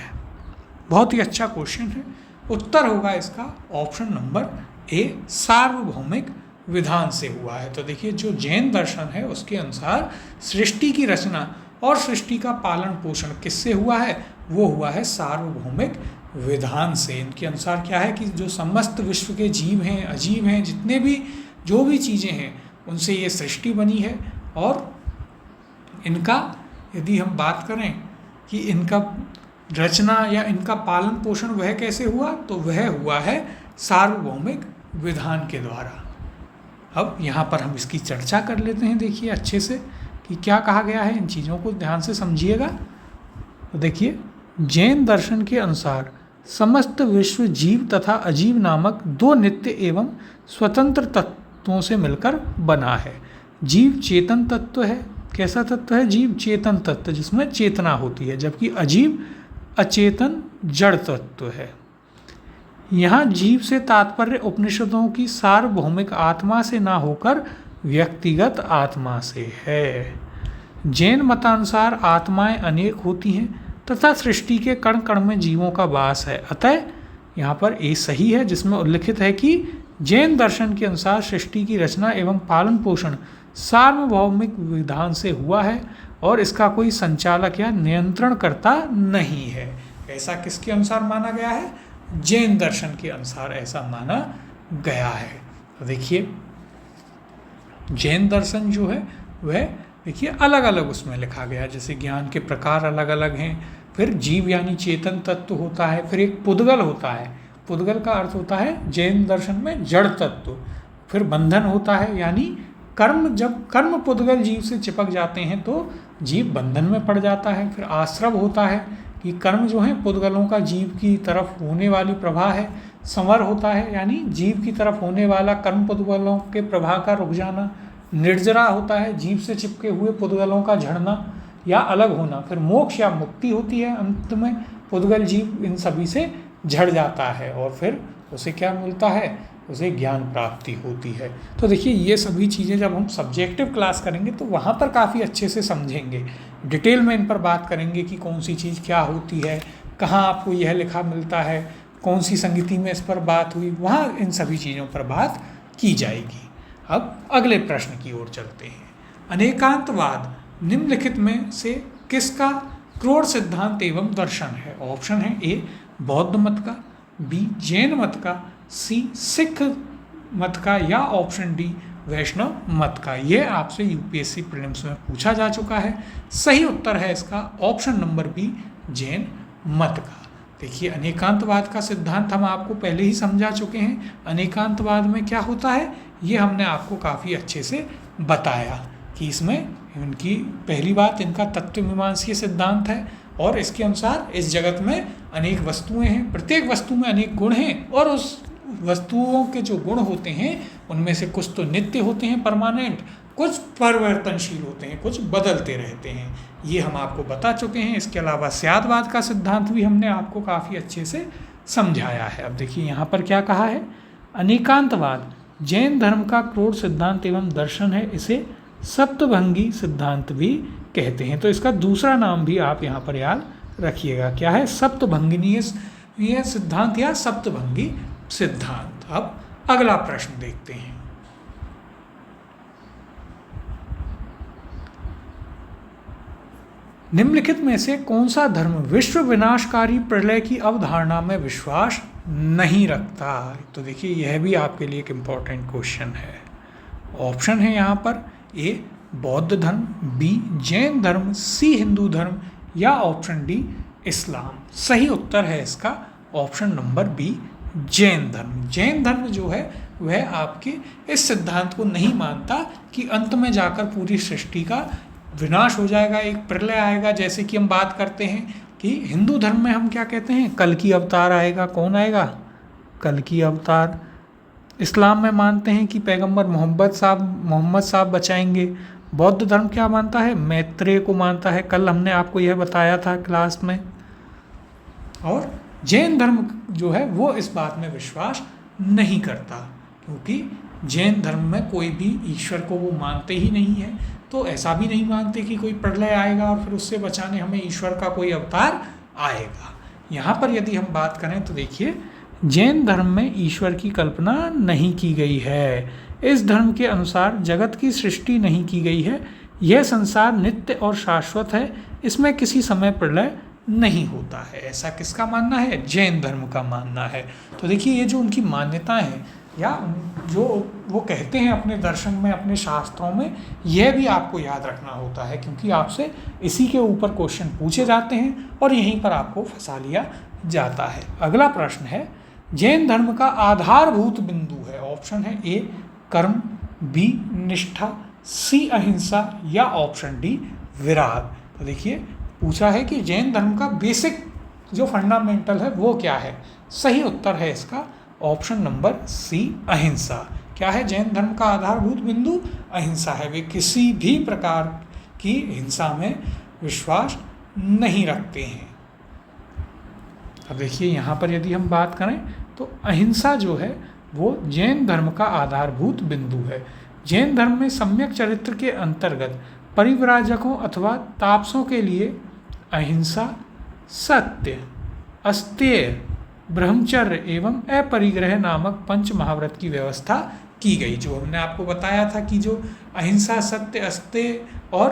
बहुत ही अच्छा क्वेश्चन है। उत्तर होगा इसका ऑप्शन नंबर ए सार्वभौमिक विधान से हुआ है। तो देखिए, जो जैन दर्शन है उसके अनुसार सृष्टि की रचना और सृष्टि का पालन पोषण किससे हुआ है, वो हुआ है सार्वभौमिक विधान से। इनके अनुसार क्या है कि जो समस्त विश्व के जीव हैं, अजीब हैं, जितने भी जो भी चीज़ें हैं उनसे ये सृष्टि बनी है। और इनका यदि हम बात करें कि इनका रचना या इनका पालन पोषण वह कैसे हुआ, तो वह हुआ है सार्वभौमिक विधान के द्वारा। अब यहाँ पर हम इसकी चर्चा कर लेते हैं। देखिए अच्छे से कि क्या कहा गया है, इन चीज़ों को ध्यान से समझिएगा। तो देखिए, जैन दर्शन के अनुसार समस्त विश्व जीव तथा अजीव नामक दो नित्य एवं स्वतंत्र तत्वों से मिलकर बना है। जीव चेतन तत्व है। कैसा तत्व है? जीव चेतन तत्व, जिसमें चेतना होती है, जबकि अजीव अचेतन जड़ तत्व है। यहाँ जीव से तात्पर्य उपनिषदों की सार्वभौमिक आत्मा से ना होकर व्यक्तिगत आत्मा से है। जैन मतानुसार आत्माएं अनेक होती हैं तथा सृष्टि के कण कण में जीवों का वास है। अतः यहाँ पर ए सही है, जिसमें उल्लिखित है कि जैन दर्शन के अनुसार सृष्टि की रचना एवं पालन पोषण सार्वभौमिक विधान से हुआ है और इसका कोई संचालक या नियंत्रणकर्ता नहीं है। ऐसा किसके अनुसार माना गया है? जैन दर्शन के अनुसार ऐसा माना गया है। तो देखिए, जैन दर्शन जो है वह देखिए अलग अलग उसमें लिखा गया है। जैसे ज्ञान के प्रकार अलग अलग हैं, फिर जीव यानी चेतन तत्व होता है, फिर एक पुद्गल होता है। पुद्गल का अर्थ होता है जैन दर्शन में जड़ तत्व। फिर बंधन होता है, यानी कर्म, जब कर्म पुद्गल जीव से चिपक जाते हैं तो जीव बंधन में पड़ जाता है। फिर आश्रव होता है कि कर्म जो है पुद्गलों का जीव की तरफ होने वाली प्रवाह है। संवर होता है, यानी जीव की तरफ होने वाला कर्म पुद्गलों के प्रवाह का रुक जाना। निर्जरा होता है जीव से चिपके हुए पुद्गलों का झड़ना या अलग होना। फिर मोक्ष या मुक्ति होती है, अंत में पुद्गल जीव इन सभी से झड़ जाता है और फिर उसे क्या मिलता है? उसे ज्ञान प्राप्ति होती है। तो देखिए, ये सभी चीज़ें जब हम सब्जेक्टिव क्लास करेंगे तो वहाँ पर काफ़ी अच्छे से समझेंगे, डिटेल में इन पर बात करेंगे कि कौन सी चीज़ क्या होती है, कहाँ आपको यह लिखा मिलता है, कौन सी संगति में इस पर बात हुई, वहाँ इन सभी चीज़ों पर बात की जाएगी। अब अगले प्रश्न की ओर चलते हैं। अनेकांतवाद निम्नलिखित में से किसका क्रोड़ सिद्धांत एवं दर्शन है? ऑप्शन है ए बौद्ध मत का, बी जैन मत का, सी सिख मत का, या ऑप्शन डी वैष्णव मत का। ये आपसे यूपीएससी प्रीलिम्स में पूछा जा चुका है। सही उत्तर है इसका ऑप्शन नंबर बी, जैन मत का। देखिए अनेकांतवाद का सिद्धांत हम आपको पहले ही समझा चुके हैं। अनेकांतवाद में क्या होता है ये हमने आपको काफ़ी अच्छे से बताया कि इसमें इनकी पहली बात इनका तत्वमीमांसीय सिद्धांत है और इसके अनुसार इस जगत में अनेक वस्तुएं हैं, प्रत्येक वस्तु में अनेक गुण हैं और उस वस्तुओं के जो गुण होते हैं उनमें से कुछ तो नित्य होते हैं, परमानेंट, कुछ परिवर्तनशील होते हैं, कुछ बदलते रहते हैं। ये हम आपको बता चुके हैं। इसके अलावा स्यादवाद का सिद्धांत भी हमने आपको काफ़ी अच्छे से समझाया है। अब देखिए यहाँ पर क्या कहा है, अनेकांतवाद जैन धर्म का क्रोध सिद्धांत एवं दर्शन है, इसे सप्तभंगी सिद्धांत भी कहते हैं। तो इसका दूसरा नाम भी आप यहाँ पर याद रखिएगा, क्या है, सप्तभंगिनीय सिद्धांत या सप्तभंगी सिद्धांत। अब अगला प्रश्न देखते हैं। निम्नलिखित में से कौन सा धर्म विश्व विनाशकारी प्रलय की अवधारणा में विश्वास नहीं रखता? तो देखिए यह भी आपके लिए एक इम्पॉर्टेंट क्वेश्चन है। ऑप्शन है यहाँ पर ए बौद्ध धर्म, बी जैन धर्म, सी हिंदू धर्म या ऑप्शन डी इस्लाम। सही उत्तर है इसका ऑप्शन नंबर बी, जैन धर्म। जैन धर्म जो है वह आपके इस सिद्धांत को नहीं मानता कि अंत में जाकर पूरी सृष्टि का विनाश हो जाएगा, एक प्रलय आएगा। जैसे कि हम बात करते हैं कि हिंदू धर्म में हम क्या कहते हैं, कल की अवतार आएगा। कौन आएगा? कल की अवतार। इस्लाम में मानते हैं कि पैगंबर मोहम्मद साहब बचाएंगे। बौद्ध धर्म क्या मानता है? मैत्रेय को मानता है। कल हमने आपको यह बताया था क्लास में। और जैन धर्म जो है वो इस बात में विश्वास नहीं करता, क्योंकि जैन धर्म में कोई भी ईश्वर को वो मानते ही नहीं है। तो ऐसा भी नहीं मानते कि कोई प्रलय आएगा और फिर उससे बचाने हमें ईश्वर का कोई अवतार आएगा। यहाँ पर यदि हम बात करें तो देखिए जैन धर्म में ईश्वर की कल्पना नहीं की गई है। इस धर्म के अनुसार जगत की सृष्टि नहीं की गई है। यह संसार नित्य और शाश्वत है, इसमें किसी समय प्रलय नहीं होता है। ऐसा किसका मानना है? जैन धर्म का मानना है। तो देखिए ये जो उनकी मान्यताएं हैं या जो वो कहते हैं अपने दर्शन में, अपने शास्त्रों में, यह भी आपको याद रखना होता है, क्योंकि आपसे इसी के ऊपर क्वेश्चन पूछे जाते हैं और यहीं पर आपको फंसा लिया जाता है। अगला प्रश्न है, जैन धर्म का आधारभूत बिंदु है। ऑप्शन है ए कर्म, बी निष्ठा, सी अहिंसा या ऑप्शन डी विराग। तो देखिए पूछा है कि जैन धर्म का बेसिक जो फंडामेंटल है वो क्या है। सही उत्तर है इसका ऑप्शन नंबर सी अहिंसा। क्या है जैन धर्म का आधारभूत बिंदु? अहिंसा है। वे किसी भी प्रकार की हिंसा में विश्वास नहीं रखते हैं। अब देखिए यहाँ पर यदि हम बात करें तो अहिंसा जो है वो जैन धर्म का आधारभूत बिंदु है। जैन धर्म में सम्यक चरित्र के अंतर्गत परिव्राजकों अथवा तापसों के लिए अहिंसा, सत्य, अस्तेय, ब्रह्मचर्य एवं अपरिग्रह नामक पंच महाव्रत की व्यवस्था की गई। जो हमने आपको बताया था कि जो अहिंसा, सत्य, अस्तेय और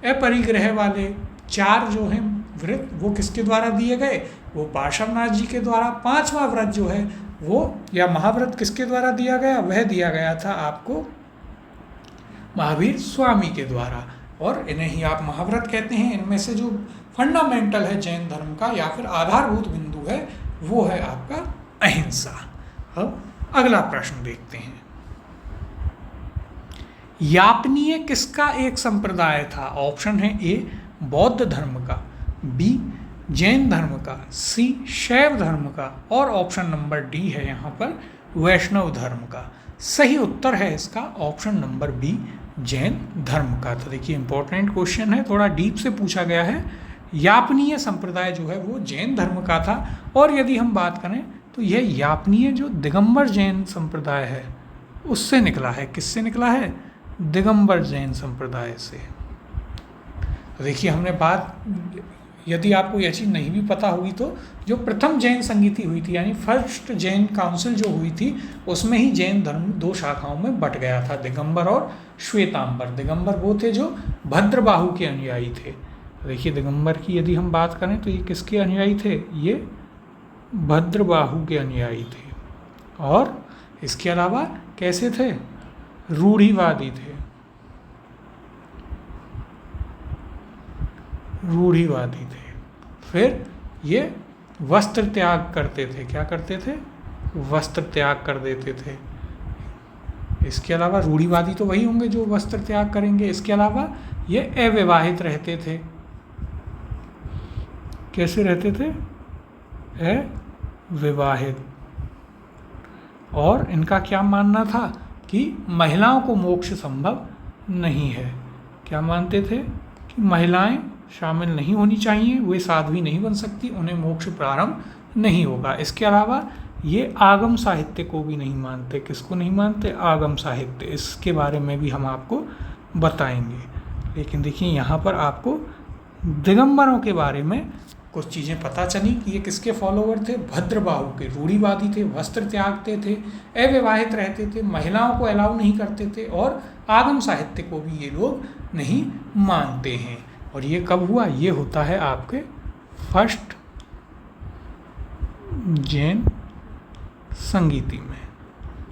अपरिग्रह वाले 4 जो हैं व्रत वो किसके द्वारा दिए गए? वो पार्श्वनाथ जी के द्वारा। 5वां व्रत जो है वो या महाव्रत किसके द्वारा दिया गया? वह दिया गया था आपको महावीर स्वामी के द्वारा, और इन्हें ही आप महाव्रत कहते हैं। इनमें से जो फंडामेंटल है जैन धर्म का या फिर आधारभूत बिंदु है वो है आपका अहिंसा। अब अगला प्रश्न देखते हैं, यापनीय किसका एक संप्रदाय था? ऑप्शन है ए बौद्ध धर्म का, बी जैन धर्म का, सी शैव धर्म का और ऑप्शन नंबर डी है यहाँ पर वैष्णव धर्म का। सही उत्तर है इसका ऑप्शन नंबर बी जैन धर्म का। तो देखिए इंपॉर्टेंट क्वेश्चन है, थोड़ा डीप से पूछा गया है। यापनीय संप्रदाय जो है वो जैन धर्म का था, और यदि हम बात करें तो यह यापनीय जो दिगंबर जैन संप्रदाय है उससे निकला है। किससे निकला है? दिगंबर जैन संप्रदाय से। तो देखिए हमने बात, यदि आपको यह चीज़ नहीं भी पता होगी तो जो प्रथम जैन संगीति हुई थी यानी फर्स्ट जैन काउंसिल जो हुई थी उसमें ही जैन धर्म 2 शाखाओं में बट गया था, दिगंबर और श्वेतांबर। दिगंबर वो थे जो भद्रबाहु के अनुयायी थे। देखिए दिगंबर की यदि हम बात करें तो ये किसके अनुयायी थे? ये भद्रबाहु के अनुयायी थे। और इसके अलावा कैसे थे? रूढ़िवादी थे। रूढ़िवादी थे। फिर ये वस्त्र त्याग करते थे। क्या करते थे? वस्त्र त्याग कर देते थे। इसके अलावा रूढ़िवादी तो वही होंगे जो वस्त्र त्याग करेंगे। इसके अलावा ये अविवाहित रहते थे। कैसे रहते थे? अविवाहित। और इनका क्या मानना था कि महिलाओं को मोक्ष संभव नहीं है। क्या मानते थे? कि महिलाएं शामिल नहीं होनी चाहिए, वे साध्वी नहीं बन सकती, उन्हें मोक्ष प्रारंभ नहीं होगा। इसके अलावा ये आगम साहित्य को भी नहीं मानते। किसको नहीं मानते? आगम साहित्य। इसके बारे में भी हम आपको बताएंगे। लेकिन देखिए यहाँ पर आपको दिगंबरों के बारे में कुछ चीज़ें पता चली कि ये किसके फॉलोवर थे? भद्रबाहु के। रूढ़िवादी थे, वस्त्र त्यागते थे, अविवाहित रहते थे, महिलाओं को अलाउ नहीं करते थे और आगम साहित्य को भी ये लोग नहीं मानते हैं। और ये कब हुआ? ये होता है आपके फर्स्ट जैन संगीति में।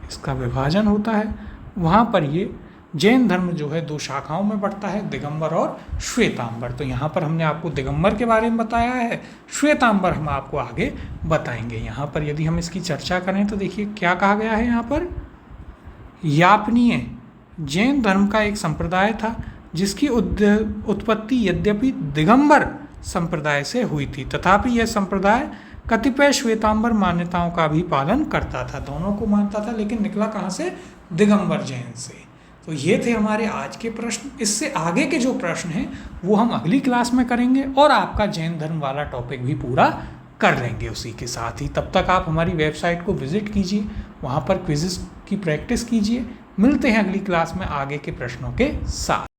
इसका विभाजन होता है। वहाँ पर ये जैन धर्म जो है दो शाखाओं में बढ़ता है, दिगंबर और श्वेतांबर। तो यहाँ पर हमने आपको दिगंबर के बारे में बताया है, श्वेतांबर हम आपको आगे बताएंगे। यहाँ पर यदि हम इसकी चर्चा करें तो देखिए क्या कहा गया है यहाँ पर? यापनीय जैन धर्म का एक संप्रदाय था जिसकी उत्पत्ति यद्यपि दिगंबर संप्रदाय से हुई थी, तथापि यह संप्रदाय कतिपय श्वेतांबर मान्यताओं का भी पालन करता था। दोनों को मानता था, लेकिन निकला कहाँ से? दिगंबर जैन से। तो ये थे हमारे आज के प्रश्न। इससे आगे के जो प्रश्न हैं वो हम अगली क्लास में करेंगे और आपका जैन धर्म वाला टॉपिक भी पूरा कर लेंगे उसी के साथ ही। तब तक आप हमारी वेबसाइट को विजिट कीजिए, वहाँ पर क्विज़ेस की प्रैक्टिस कीजिए। मिलते हैं अगली क्लास में आगे के प्रश्नों के साथ।